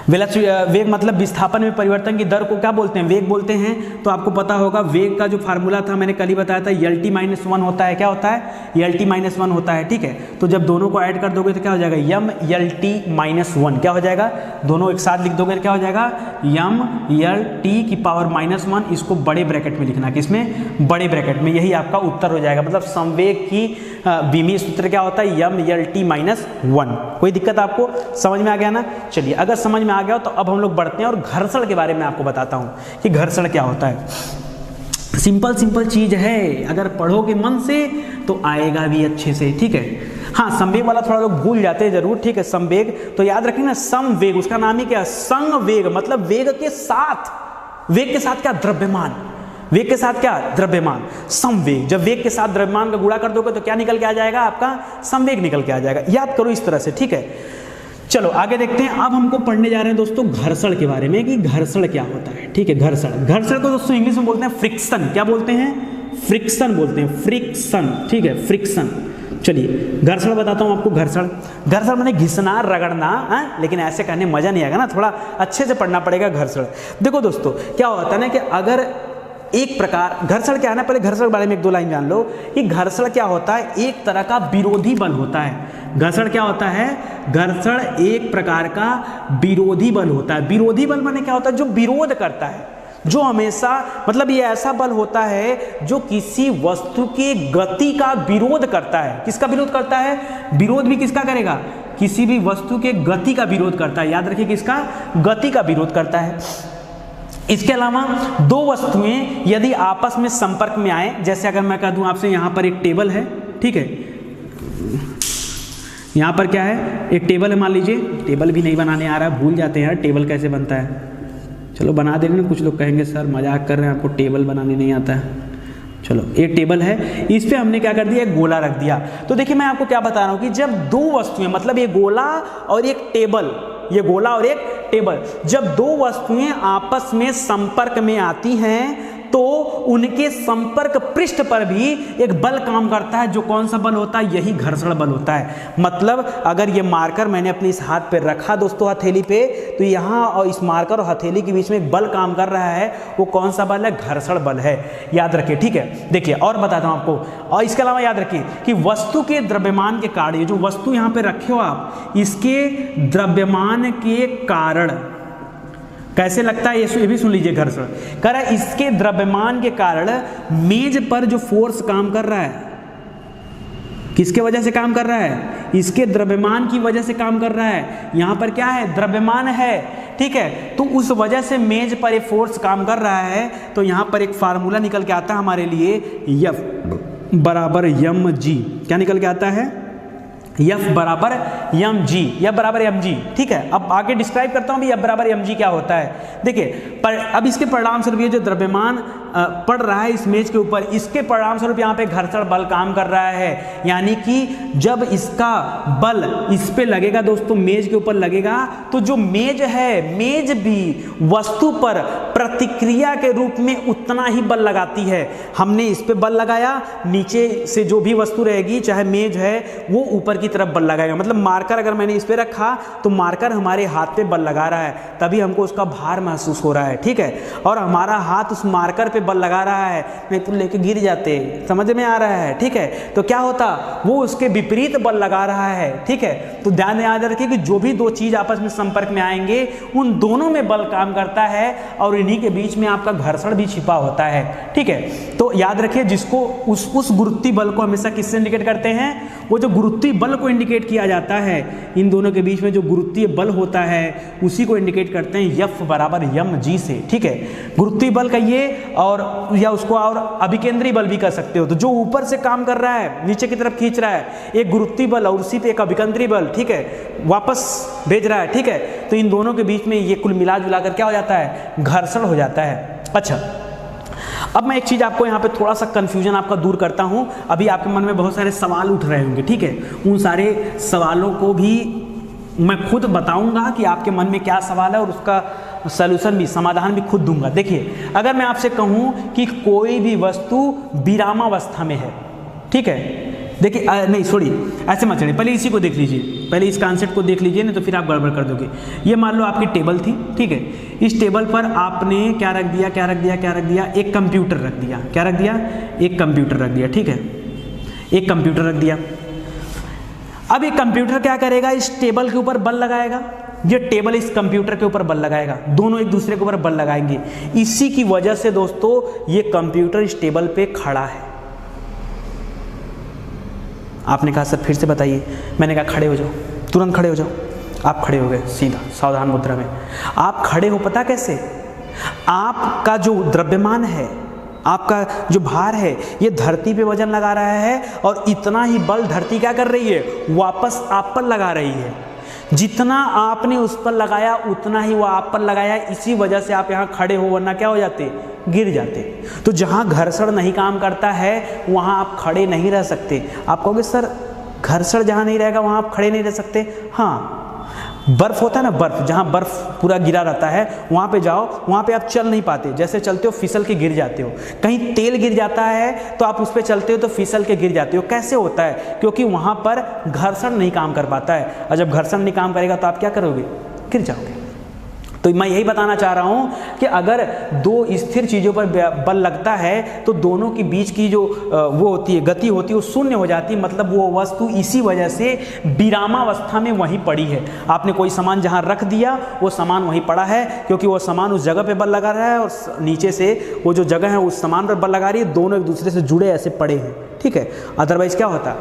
वेग मतलब विस्थापन में परिवर्तन की दर को क्या बोलते हैं? वेग बोलते हैं। तो आपको पता होगा वेग का जो फार्मूला था, मैंने कल ही बताया था, LT-1 होता है। क्या होता है? LT-1 होता है, ठीक है। तो जब दोनों को ऐड कर दोगे तो क्या हो जाएगा? यम LT-1। क्या हो जाएगा? दोनों एक साथ लिख दोगे तो क्या हो जाएगा? यम LT⁻⁻1। इसको बड़े ब्रैकेट में लिखना, किसमें? बड़े ब्रैकेट में, यही आपका उत्तर हो जाएगा। मतलब संवेग की बीमीय सूत्र क्या होता है? यम LT-1। कोई दिक्कत आपको समझ में आ गया ना? चलिए अगर समझ में आ गया तो अब हम लोग बढ़ते हैं और घर्षण के बारे में आपको बताता हूं कि घर्षण क्या होता है। सिंपल चीज है, अगर पढ़ोगे मन से तो आएगा भी अच्छे से, ठीक है। हाँ संवेग वाला थोड़ा लोग भूल जाते हैं जरूर, ठीक है। संवेग तो याद रखें ना, समवेग उसका नाम ही क्या है? संवेग मतलब वेग के साथ, वेग के साथ क्या? द्रव्यमान। वेग के साथ क्या? द्रव्यमान। समवेग, जब वेग के साथ द्रव्यमान का गुणा कर दोगे तो क्या निकल के आ जाएगा? आपका समवेग निकल के आ जाएगा। याद करो इस तरह से, ठीक है। चलो आगे देखते हैं। अब हमको पढ़ने जा रहे हैं दोस्तों घर्षण के बारे में कि घर्षण क्या होता है, ठीक है। घर्षण को दोस्तों इंग्लिश में बोलते हैं फ्रिक्शन। क्या बोलते हैं? फ्रिक्शन बोलते हैं, फ्रिक्शन, ठीक है, फ्रिक्शन। चलिए घर्षण बताता हूँ आपको। घर्षण माने घिसना, रगड़ना, लेकिन ऐसे कहने मजा नहीं आएगा ना, थोड़ा अच्छे से पढ़ना पड़ेगा घर्षण। देखो दोस्तों क्या होता है ना कि अगर एक प्रकार घर्षण क्या है ना, पहले घर्षण के बारे में एक दो लाइन जान लो कि घर्षण क्या होता है? एक तरह का विरोधी बल होता है। घर्षण क्या होता है? घर्षण एक प्रकार का विरोधी बल होता है। विरोधी बल माने क्या होता है? जो विरोध करता है, जो हमेशा, मतलब ये ऐसा बल होता है जो किसी वस्तु के गति का विरोध करता है। किसका विरोध करता है? विरोध भी किसका करेगा? किसी भी वस्तु के गति का विरोध करता है। याद रखिए किसका? गति का विरोध करता है। इसके अलावा दो वस्तुएं यदि आपस में संपर्क में आए, जैसे अगर मैं कह दूं आपसे यहां पर एक टेबल है, ठीक है, यहाँ पर क्या है, एक टेबल है, मान लीजिए। टेबल भी नहीं बनाने आ रहा है, भूल जाते हैं यार टेबल कैसे बनता है। चलो बना दे रहे ना, कुछ लोग कहेंगे सर मजाक कर रहे हैं, आपको टेबल बनाने नहीं आता है। चलो एक टेबल है, इस पे हमने क्या कर दिया, एक गोला रख दिया। तो देखिए मैं आपको क्या बता रहा हूँ कि जब दो वस्तुएं, मतलब ये गोला और एक टेबल, ये गोला और एक टेबल, जब दो वस्तुएं आपस में संपर्क में आती हैं तो उनके संपर्क पृष्ठ पर भी एक बल काम करता है। जो कौन सा बल होता है, यही घर्षण बल होता है। मतलब अगर ये मार्कर मैंने अपने इस हाथ पे रखा दोस्तों, हथेली पे, तो यहाँ और इस मार्कर और हथेली के बीच में एक बल काम कर रहा है। वो कौन सा बल है, घर्षण बल है, याद रखिए। ठीक है, देखिए और बताता हूँ आपको। और इसके अलावा याद रखिए कि वस्तु के द्रव्यमान के कारण, ये जो वस्तु यहाँ पे रखे हो आप, इसके द्रव्यमान के कारण कैसे लगता है, ये भी सुन लीजिए। घर्षण कर रहा है, इसके द्रव्यमान के कारण मेज पर जो फोर्स काम कर रहा है, किसके वजह से काम कर रहा है, इसके द्रव्यमान की वजह से काम कर रहा है। यहां पर क्या है, द्रव्यमान है। ठीक है, तो उस वजह से मेज पर ये फोर्स काम कर रहा है। तो यहां पर एक फार्मूला निकल के आता है हमारे लिए, F बराबर mg। क्या निकल के आता है, F बराबर mg, F बराबर mg। ठीक है, अब आगे डिस्क्राइब करता हूं भी F बराबर mg क्या होता है। देखिए पर अब इसके परिणाम स्वरूप ये जो द्रव्यमान पड़ रहा है इस मेज के ऊपर, इसके परिणाम स्वरूप यहाँ पे घर्षण बल काम कर रहा है। यानी कि जब इसका बल इस पे लगेगा दोस्तों, मेज के ऊपर लगेगा, तो जो मेज है, मेज भी वस्तु पर प्रतिक्रिया के रूप में उतना ही बल लगाती है। हमने इस पे बल लगाया, नीचे से जो भी वस्तु रहेगी, चाहे मेज है, वो ऊपर की तरफ बल लगाएगा। मतलब मार्कर अगर मैंने इस पे रखा तो मार्कर हमारे हाथ पे बल लगा रहा है, तभी हमको उसका भार महसूस हो रहा है। ठीक है, और हमारा हाथ उस मार्कर पे बल लगा रहा है, नहीं तो लेके गिर जाते। समझ में आ रहा है। ठीक है, तो क्या होता, वो उसके विपरीत बल लगा रहा है। ठीक है, तो ध्यान याद रखिए कि जो भी दो चीज आपस में संपर्क में आएंगे, उन दोनों में बल काम करता है और इन्हीं के बीच में आपका घर्षण भी छिपा होता है। ठीक है, तो याद रखिए जिसको उस गुरुत्वीय बल को हमेशा किससे इंडिकेट करते हैं, वो जो गुरुत्वीय बल को इंडिकेट किया जाता है, इन दोनों के बीच में जो गुरुत्वीय बल होता है उसी को इंडिकेट करते हैं F बराबर mg से। ठीक है, गुरुत्वीय बल कहिए और या उसको और अभिकेंद्रीय बल भी कर सकते हो। तो जो ऊपर से काम कर रहा है, नीचे की तरफ खींच रहा है, एक गुरुत्वीय बल और उसी पे एक अभिकेंद्रीय बल, ठीक है, वापस भेज रहा है। ठीक है, तो इन दोनों के बीच में ये कुल मिला जुला कर क्या हो जाता है, घर्षण हो जाता है। अच्छा, अब मैं एक चीज़ आपको यहाँ पे थोड़ा सा कंफ्यूजन आपका दूर करता हूँ। अभी आपके मन में बहुत सारे सवाल उठ रहे होंगे। ठीक है, उन सारे सवालों को भी मैं खुद बताऊंगा कि आपके मन में क्या सवाल है और उसका सलूशन भी, समाधान भी खुद दूंगा। देखिए अगर मैं आपसे कहूँ कि कोई भी वस्तु विरामावस्था में है, ठीक है, देखिए नहीं सॉरी ऐसे मत चलिए, पहले इसी को देख लीजिए, पहले इस कॉन्सेप्ट को देख लीजिए, नहीं तो फिर आप गड़बड़ कर दोगे। ये मान लो आपकी टेबल थी, ठीक है, इस टेबल पर आपने क्या रख दिया, क्या रख दिया, क्या रख दिया, एक कंप्यूटर रख दिया। क्या रख दिया, एक कंप्यूटर रख दिया। ठीक है, एक कंप्यूटर रख दिया। अब ये कंप्यूटर क्या करेगा, इस टेबल के ऊपर बल लगाएगा, ये टेबल इस कंप्यूटर के ऊपर बल लगाएगा, दोनों एक दूसरे के ऊपर बल लगाएंगे। इसी की वजह से दोस्तों ये कंप्यूटर इस टेबल पे खड़ा है। आपने कहा सर फिर से बताइए, मैंने कहा खड़े हो जाओ, तुरंत खड़े हो जाओ। आप खड़े हो गए सीधा सावधान मुद्रा में। आप खड़े हो पता कैसे, आपका जो द्रव्यमान है, आपका जो भार है, ये धरती पे वजन लगा रहा है और इतना ही बल धरती क्या कर रही है, वापस आप पर लगा रही है। जितना आपने उस पर लगाया उतना ही वो आप पर लगाया, इसी वजह से आप यहाँ खड़े हो, वरना क्या हो जाते, गिर जाते। तो जहाँ घर्षण नहीं काम करता है वहाँ आप खड़े नहीं रह सकते। आप कहोगे सर घर्षण जहाँ नहीं रहेगा वहाँ आप खड़े नहीं रह सकते। हाँ, बर्फ होता है ना, बर्फ, जहाँ बर्फ पूरा गिरा रहता है वहाँ पे जाओ, वहाँ पे आप चल नहीं पाते, जैसे चलते हो फिसल के गिर जाते हो। कहीं तेल गिर जाता है तो आप उस पर चलते हो तो फिसल के गिर जाते हो। कैसे होता है, क्योंकि वहाँ पर घर्षण नहीं काम कर पाता है, और जब घर्षण नहीं काम करेगा तो आप क्या करोगे, गिर जाओगे। तो मैं यही बताना चाह रहा हूँ कि अगर दो स्थिर चीज़ों पर बल लगता है तो दोनों के बीच की जो वो होती है, गति होती है, वो शून्य हो जाती है। मतलब वो वस्तु इसी वजह से विरामावस्था में वहीं पड़ी है। आपने कोई सामान जहाँ रख दिया वो सामान वहीं पड़ा है, क्योंकि वो सामान उस जगह पे बल लगा रहा है और नीचे से वो जो जगह है उस सामान पर बल लगा रही है, दोनों एक दूसरे से जुड़े ऐसे पड़े हैं। ठीक है, अदरवाइज क्या होता,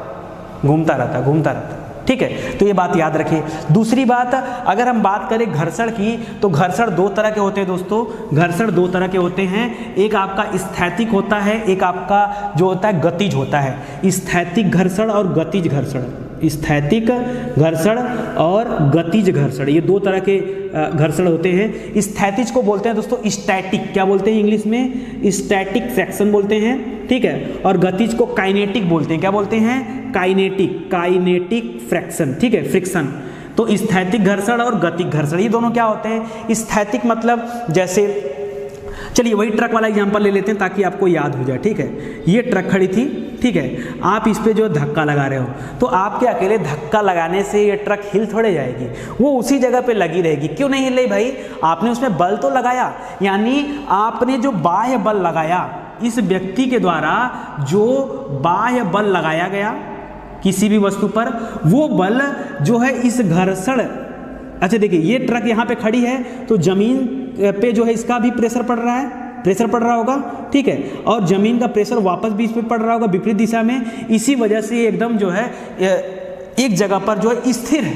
घूमता रहता, घूमता रहता। ठीक है, तो ये बात याद रखिए। दूसरी बात, अगर हम बात करें घर्षण की, तो घर्षण दो तरह के होते हैं दोस्तों, घर्षण दो तरह के होते हैं। एक आपका स्थैतिक होता है, एक आपका जो होता है गतिज होता है। स्थैतिक घर्षण और गतिज घर्षण, स्थैतिक घर्षण और गतिज घर्षण, ये दो तरह के घर्षण होते हैं। स्थैतिज को बोलते हैं दोस्तों स्टैटिक, क्या बोलते हैं इंग्लिश में, स्टैटिक फ्रैक्शन बोलते हैं, ठीक है। और गतिज को काइनेटिक बोलते हैं, क्या बोलते हैं, काइनेटिक, काइनेटिक फ्रैक्शन, ठीक है, फ्रिक्शन। तो स्थैतिक घर्षण और गतिज घर्षण ये दोनों क्या होते हैं। स्थैतिक मतलब जैसे, चलिए वही ट्रक वाला एग्जांपल ले लेते हैं ताकि आपको याद हो जाए, ठीक है। ये ट्रक खड़ी थी, ठीक है, आप इस पे जो धक्का लगा रहे हो, तो आपके अकेले धक्का लगाने से ये ट्रक हिल थोड़े जाएगी, वो उसी जगह पे लगी रहेगी। क्यों नहीं हिल रही भाई, आपने उसमें बल तो लगाया, यानी आपने जो बाह्य बल लगाया, इस व्यक्ति के द्वारा जो बाह्य बल लगाया गया किसी भी वस्तु पर, वो बल जो है इस घर्षण, अच्छा देखिए ये ट्रक यहाँ पे खड़ी है तो जमीन पे जो है इसका भी प्रेशर पड़ रहा है, प्रेशर पड़ रहा होगा, ठीक है, और जमीन का प्रेशर वापस भी इस पे पड़ रहा होगा विपरीत दिशा में। इसी वजह से एकदम जो है एक जगह पर जो है स्थिर है,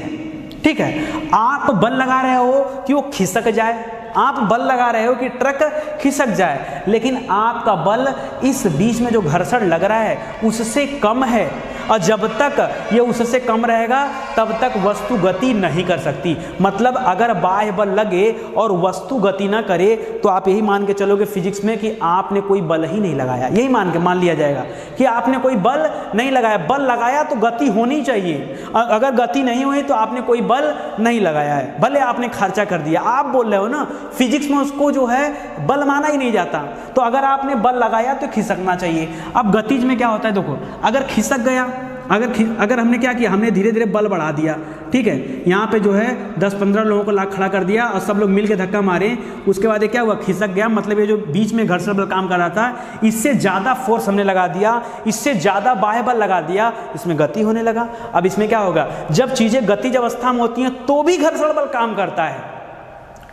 ठीक है। आप बल लगा रहे हो कि वो खिसक जाए, आप बल लगा रहे हो कि ट्रक खिसक जाए, लेकिन आपका बल इस बीच में जो घर्षण लग रहा है उससे कम है, और जब तक ये उससे कम रहेगा तब तक वस्तु गति नहीं कर सकती। मतलब अगर बाह्य बल लगे और वस्तु गति ना करे तो आप यही मान के चलोगे फिजिक्स में कि आपने कोई बल ही नहीं लगाया, यही मान लिया जाएगा कि आपने कोई बल नहीं लगाया। बल लगाया तो गति होनी चाहिए, अगर गति नहीं हुई तो आपने कोई बल नहीं लगाया है, भले आपने खर्चा कर दिया। आप बोल रहे हो ना फिजिक्स में उसको जो है बल माना ही नहीं जाता, तो अगर आपने बल लगाया तो खिसकना चाहिए। अब गतिज में क्या होता है, देखो अगर खिसक गया, अगर हमने क्या किया, हमने धीरे धीरे बल बढ़ा दिया, ठीक है, यहाँ पे जो है 10-15 लोगों को ला खड़ा कर दिया और सब लोग मिल के धक्का मारे, उसके बाद ये क्या हुआ, खिसक गया। मतलब ये जो बीच में घर्षण बल काम कर रहा था, इससे ज़्यादा फोर्स हमने लगा दिया, इससे ज़्यादा बाह्य बल लगा दिया, इसमें गति होने लगा। अब इसमें क्या होगा, जब चीज़ें गतिज अवस्था में होती हैं तो भी घर्षण बल काम करता है,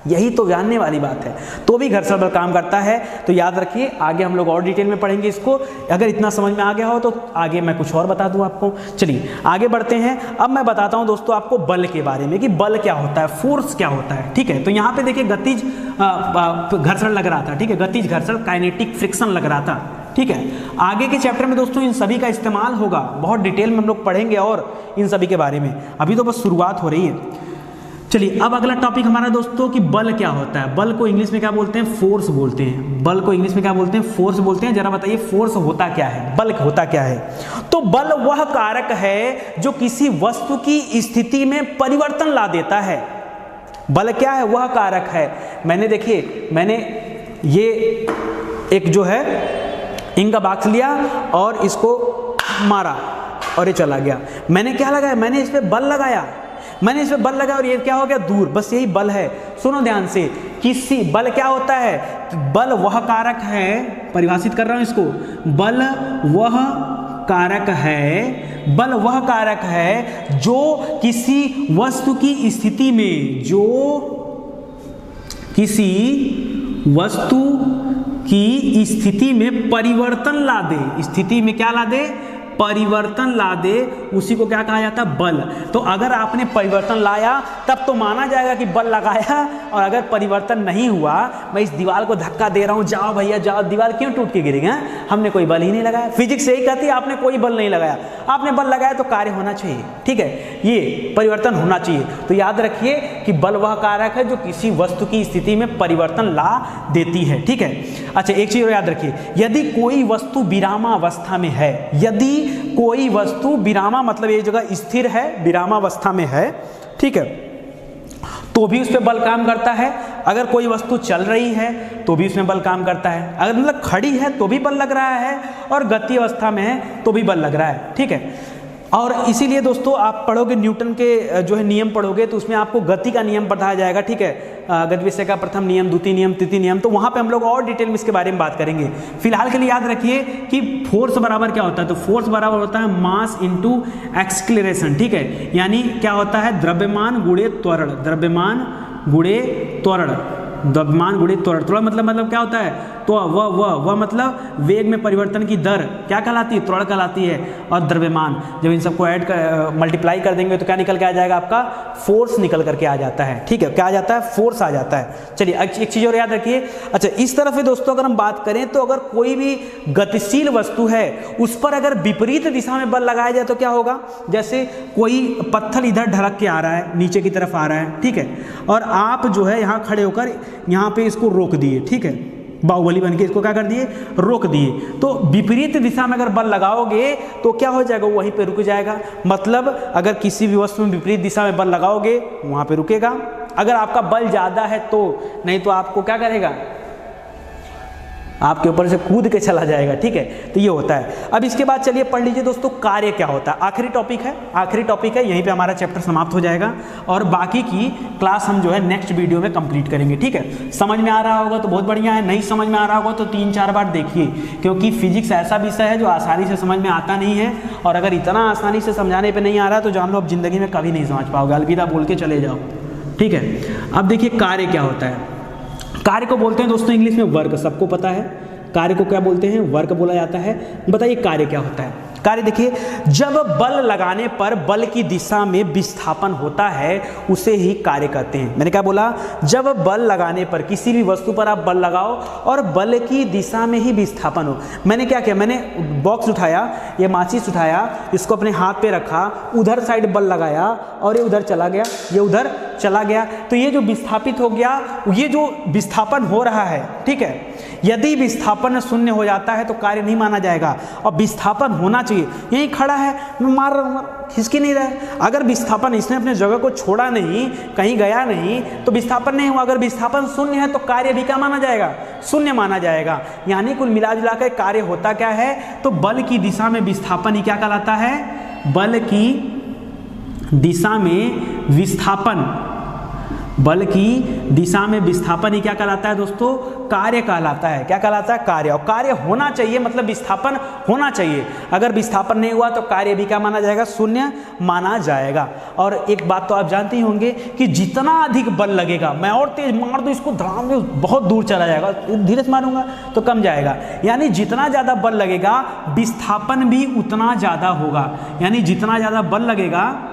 यही तो जानने वाली बात है, तो भी घर्षण बल काम करता है। तो याद रखिए, आगे हम लोग और डिटेल में पढ़ेंगे इसको। अगर इतना समझ में आ गया हो तो आगे मैं कुछ और बता दूं आपको। चलिए आगे बढ़ते हैं। अब मैं बताता हूं दोस्तों आपको बल के बारे में कि बल क्या होता है, फोर्स क्या होता है, ठीक है। तो यहाँ पे देखिए गतिज घर्षण लग रहा था, ठीक है, गतिज घर्षण काइनेटिक फ्रिक्शन लग रहा था, ठीक है। आगे के चैप्टर में दोस्तों इन सभी का इस्तेमाल होगा, बहुत डिटेल में हम लोग पढ़ेंगे और इन सभी के बारे में, अभी तो बस शुरुआत हो रही है। चलिए अब अगला टॉपिक हमारा दोस्तों कि बल क्या होता है। बल को इंग्लिश में क्या बोलते हैं, फोर्स बोलते हैं। बल को इंग्लिश में क्या बोलते हैं, फोर्स बोलते हैं। जरा बताइए फोर्स होता क्या है, बल होता क्या है। तो बल वह कारक है जो किसी वस्तु की स्थिति में परिवर्तन ला देता है। बल क्या है, वह कारक है। मैंने ये एक जो है इंक का बॉक्स लिया और इसको मारा और ये चला गया। मैंने क्या लगाया, मैंने इस पे बल लगाया, मैंने इस पे बल लगाया और ये क्या हो गया, दूर। बस यही बल है। सुनो ध्यान से, किसी बल क्या होता है, बल वह कारक है, परिभाषित कर रहा हूं इसको, बल वह कारक है, बल वह कारक है जो किसी वस्तु की स्थिति में, जो किसी वस्तु की स्थिति में परिवर्तन ला दे। स्थिति में क्या ला दे, परिवर्तन ला दे, उसी को क्या कहा जाता है, बल। तो अगर आपने परिवर्तन लाया तब तो माना जाएगा कि बल लगाया, और अगर परिवर्तन नहीं हुआ, मैं इस दीवार को धक्का दे रहा हूं, जाओ भैया जाओ, दीवार क्यों टूट के गिरेगी, हमने कोई बल ही नहीं लगाया। फिजिक्स यही कहती है, आपने कोई बल नहीं लगाया, आपने बल लगाया तो कार्य होना चाहिए, ठीक है, ये परिवर्तन होना चाहिए। तो याद रखिए कि बल वह कारक है जो किसी वस्तु की स्थिति में परिवर्तन ला देती है, ठीक है। अच्छा एक चीज और याद रखिए, यदि कोई वस्तु विरामावस्था में है, यदि कोई वस्तु विरामा मतलब ये जगह स्थिर है, विरामावस्था में है, ठीक है, तो भी उस पर बल काम करता है। अगर कोई वस्तु चल रही है तो भी उसमें बल काम करता है। अगर मतलब खड़ी है तो भी बल लग रहा है, और गति अवस्था में है तो भी बल लग रहा है, ठीक है। और इसीलिए दोस्तों आप पढ़ोगे न्यूटन के जो है नियम पढ़ोगे तो उसमें आपको गति का नियम पढ़ाया जाएगा, ठीक है, गति विषय का प्रथम नियम, द्वितीय नियम, तृतीय नियम। तो वहाँ पे हम लोग और डिटेल में इसके बारे में बात करेंगे। फिलहाल के लिए याद रखिए कि फोर्स बराबर क्या होता है, तो फोर्स बराबर होता है मास इंटू एक्सक्लेरेशन, ठीक है। यानी क्या होता है, द्रव्यमान गुणे त्वरण, द्रव्यमान गुणे त्वरण, द्रव्यमान गुणित त्वरण। त्वरण मतलब क्या होता है, तो वह मतलब वेग में परिवर्तन की दर क्या कहलाती है, त्वरण कहलाती है। और द्रव्यमान, जब इन सबको ऐड कर मल्टीप्लाई कर देंगे तो क्या निकल के आ जाएगा, आपका फोर्स निकल करके आ जाता है। ठीक है, क्या आ जाता है, फोर्स आ जाता है। चलिए एक चीज और याद रखिए। अच्छा, इस तरफ है दोस्तों, अगर हम बात करें तो अगर कोई भी गतिशील वस्तु है उस पर अगर विपरीत दिशा में बल लगाया जाए तो क्या होगा, जैसे कोई पत्थर इधर ढलक के आ रहा है, नीचे की तरफ आ रहा है, ठीक है, और आप जो है यहाँ खड़े होकर यहाँ पे इसको रोक दिए, ठीक है, बाहुबली बन के इसको क्या कर दिए, रोक दिए, तो विपरीत दिशा में अगर बल लगाओगे तो क्या हो जाएगा, वहीं पे रुक जाएगा। मतलब अगर किसी भी वस्तु में विपरीत दिशा में बल लगाओगे वहाँ पे रुकेगा। अगर आपका बल ज़्यादा है तो, नहीं तो आपको क्या करेगा, आपके ऊपर से कूद के चला जाएगा। ठीक है, तो ये होता है। अब इसके बाद चलिए पढ़ लीजिए दोस्तों, कार्य क्या होता है। आखिरी टॉपिक है, यहीं पे हमारा चैप्टर समाप्त हो जाएगा और बाकी की क्लास हम जो है नेक्स्ट वीडियो में कंप्लीट करेंगे। ठीक है, समझ में आ रहा होगा तो बहुत बढ़िया है, नहीं समझ में आ रहा होगा तो 3-4 बार देखिए, क्योंकि फिजिक्स ऐसा विषय है जो आसानी से समझ में आता नहीं है, और अगर इतना आसानी से समझाने पर नहीं आ रहा तो जान लो अब जिंदगी में कभी नहीं समझ पाओगे, अलविदा बोल के चले जाओ। ठीक है, अब देखिए कार्य क्या होता है। कार्य को बोलते हैं दोस्तों इंग्लिश में वर्क, सबको पता है। कार्य को क्या बोलते हैं, वर्क बोला जाता है। बताइए कार्य क्या होता है। कार्य देखिए, जब बल लगाने पर बल की दिशा में विस्थापन होता है उसे ही कार्य कहते हैं। मैंने क्या बोला, जब बल लगाने पर, किसी भी वस्तु पर आप बल लगाओ और बल की दिशा में ही विस्थापन हो। मैंने क्या किया, मैंने बॉक्स उठाया, ये माचिस उठाया, इसको अपने हाथ पे रखा, उधर साइड बल लगाया और ये उधर चला गया, ये उधर चला गया, तो ये जो विस्थापित हो गया, ये जो विस्थापन हो रहा है, ठीक है, यदि विस्थापन शून्य हो जाता है तो कार्य नहीं माना जाएगा, और विस्थापन होना चाहिए। यहीं खड़ा है, मैं मार रहा हूँ, खिसकी नहीं रहा है। अगर विस्थापन, इसने अपने जगह को छोड़ा नहीं, कहीं गया नहीं, तो विस्थापन नहीं हुआ। अगर विस्थापन शून्य है तो कार्य भी क्या माना जाएगा, शून्य माना जाएगा। यानी कुल मिला जुला कर कार्य होता क्या है, तो बल की दिशा में विस्थापन ही क्या कहलाता है, बल की दिशा में विस्थापन, बल की दिशा में विस्थापन ही क्या कहलाता है दोस्तों, कार्य कहलाता है। क्या कहलाता है, कार्य। और कार्य होना चाहिए, मतलब विस्थापन होना चाहिए। अगर विस्थापन नहीं हुआ तो कार्य भी क्या माना जाएगा, शून्य माना जाएगा। और एक बात तो आप जानते ही होंगे कि जितना अधिक बल लगेगा, मैं और तेज मार दूं इसको, धड़ाम में बहुत दूर चला जाएगा, धीरे से मारूंगा तो कम जाएगा। यानी जितना ज़्यादा बल लगेगा विस्थापन भी उतना ज़्यादा होगा। यानी जितना ज़्यादा बल लगेगा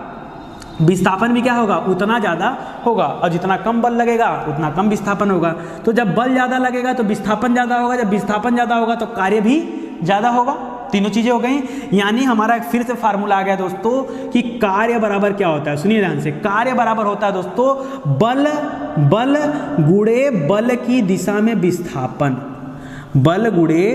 विस्थापन भी क्या होगा, उतना ज़्यादा होगा, और जितना कम बल लगेगा उतना कम विस्थापन होगा। तो जब बल ज़्यादा लगेगा तो विस्थापन ज़्यादा होगा, जब विस्थापन ज़्यादा होगा तो कार्य भी ज़्यादा होगा। तीनों चीज़ें हो गई। यानी हमारा फिर से फार्मूला आ गया दोस्तों कि कार्य बराबर क्या होता है, सुनिए ध्यान से। कार्य बराबर होता है दोस्तों बल गुणे बल की दिशा में विस्थापन, बल गुणे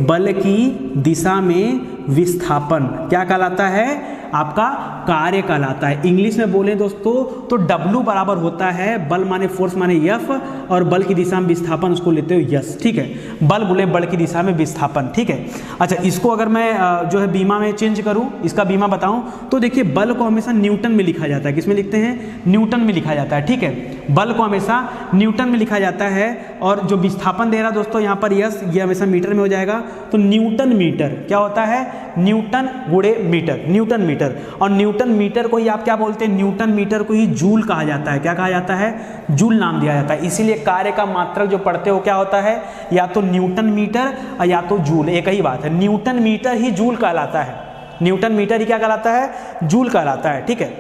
बल की दिशा में विस्थापन क्या कहलाता है, आपका कार्य कहलाता है। इंग्लिश में बोले दोस्तों तो W बराबर होता है, बल माने फोर्स माने F, और बल की दिशा में विस्थापन उसको लेते हो यस। ठीक है, बल गुणे बल की दिशा में विस्थापन। ठीक है, अच्छा इसको अगर मैं जो है बीमा में चेंज करूं, इसका बीमा बताऊं तो देखिए बल को हमेशा न्यूटन में लिखा जाता है। किस में लिखते हैं, न्यूटन में लिखा जाता है। ठीक है, बल को हमेशा न्यूटन में लिखा जाता है, और जो विस्थापन दे रहा दोस्तों यहाँ पर यस, ये हमेशा मीटर में हो जाएगा। तो न्यूटन मीटर क्या होता है, न्यूटन गुणे मीटर, न्यूटन मीटर। और न्यूटन मीटर को ही आप क्या बोलते हैं, न्यूटन मीटर को ही जूल कहा जाता है। क्या कहा जाता है, जूल नाम दिया जाता है। इसीलिए कार्य का मात्रक जो पढ़ते हो क्या होता है, या तो न्यूटन मीटर या तो जूल, एक ही बात है। न्यूटन मीटर ही जूल कहलाता है, न्यूटन मीटर ही क्या कहलाता है, जूल कहलाता है। ठीक है,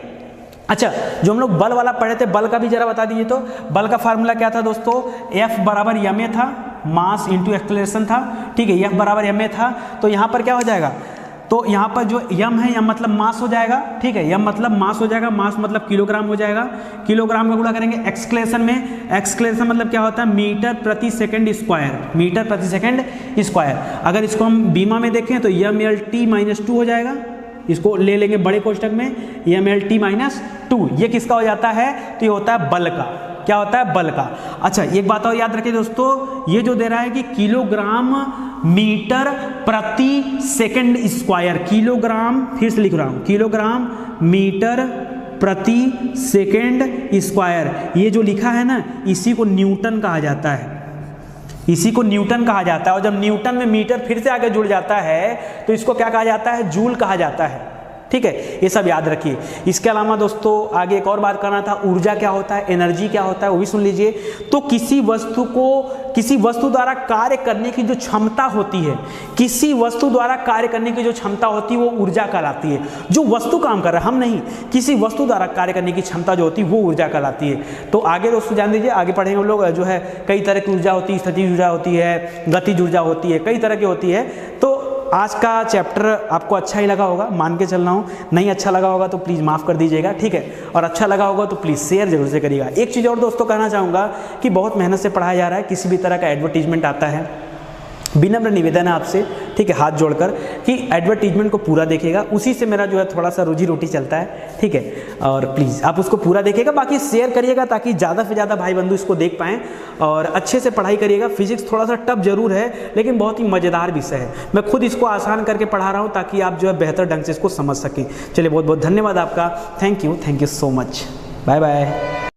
अच्छा जो हम लोग बल वाला पढ़े थे, बल का भी जरा बता दीजिए। तो बल का फार्मूला क्या था दोस्तों, F बराबर ma था, मास इंटू एक्सेलरेशन था। ठीक है, F बराबर ma था, तो यहाँ पर क्या हो जाएगा, तो यहाँ पर जो m है, m मतलब मास हो जाएगा। ठीक है, m मतलब मास हो जाएगा, मास मतलब किलोग्राम हो जाएगा। किलोग्राम का गुणा करेंगे एक्सक्लेशन में, एक्सक्लेशन मतलब क्या होता है, मीटर प्रति सेकंड स्क्वायर, मीटर प्रति सेकंड स्क्वायर। अगर इसको हम बीमा में देखें तो mlt-2 हो जाएगा, इसको ले लेंगे बड़े कोष्ठक में, mlt-2, ये किसका हो जाता है, तो ये होता है बल का। क्या होता है, बल का। अच्छा एक बात और याद रखिए दोस्तों, ये जो दे रहा है कि किलोग्राम मीटर प्रति सेकंड स्क्वायर, किलोग्राम, फिर से लिख रहा हूं, किलोग्राम मीटर प्रति सेकंड स्क्वायर, ये जो लिखा है ना, इसी को न्यूटन कहा जाता है, इसी को न्यूटन कहा जाता है। और जब न्यूटन में मीटर फिर से आगे जुड़ जाता है तो इसको क्या कहा जाता है, जूल कहा जाता है। ठीक है, ये सब याद रखिए। इसके अलावा दोस्तों आगे एक और बात करना था, ऊर्जा क्या होता है, एनर्जी क्या होता है, वो भी सुन लीजिए। तो किसी वस्तु द्वारा कार्य करने की जो क्षमता होती है, किसी वस्तु द्वारा कार्य करने की जो क्षमता होती है वो ऊर्जा कहलाती है। जो वस्तु काम कर रहा है, हम नहीं, किसी वस्तु द्वारा कार्य करने की क्षमता जो होती है वो ऊर्जा कहलाती है। तो आगे दोस्तों जान दीजिए, आगे पढ़ेंगे हम लोग, जो है कई तरह की ऊर्जा होती है, स्थितिज ऊर्जा होती है, गतिज ऊर्जा होती है, कई तरह की होती है। तो आज का चैप्टर आपको अच्छा ही लगा होगा, मान के चल रहा हूँ। नहीं अच्छा लगा होगा तो प्लीज़ माफ़ कर दीजिएगा, ठीक है। और अच्छा लगा होगा तो प्लीज़ शेयर जरूर से करिएगा। एक चीज़ और दोस्तों कहना चाहूँगा कि बहुत मेहनत से पढ़ाया जा रहा है। किसी भी तरह का एडवर्टीजमेंट आता है, विनम्र निवेदन है आपसे, ठीक है, हाथ जोड़कर, कि एडवर्टीजमेंट को पूरा देखिएगा। उसी से मेरा जो है थोड़ा सा रोजी रोटी चलता है, ठीक है। और प्लीज़ आप उसको पूरा देखिएगा, बाकी शेयर करिएगा ताकि ज़्यादा से ज़्यादा भाई बंधु इसको देख पाएँ। और अच्छे से पढ़ाई करिएगा। फिजिक्स थोड़ा सा टफ जरूर है, लेकिन बहुत ही मज़ेदार विषय है। मैं खुद इसको आसान करके पढ़ा रहा हूँ ताकि आप जो है बेहतर ढंग से इसको समझ सकें। चलिए, बहुत बहुत धन्यवाद आपका। Thank you so much. Bye bye.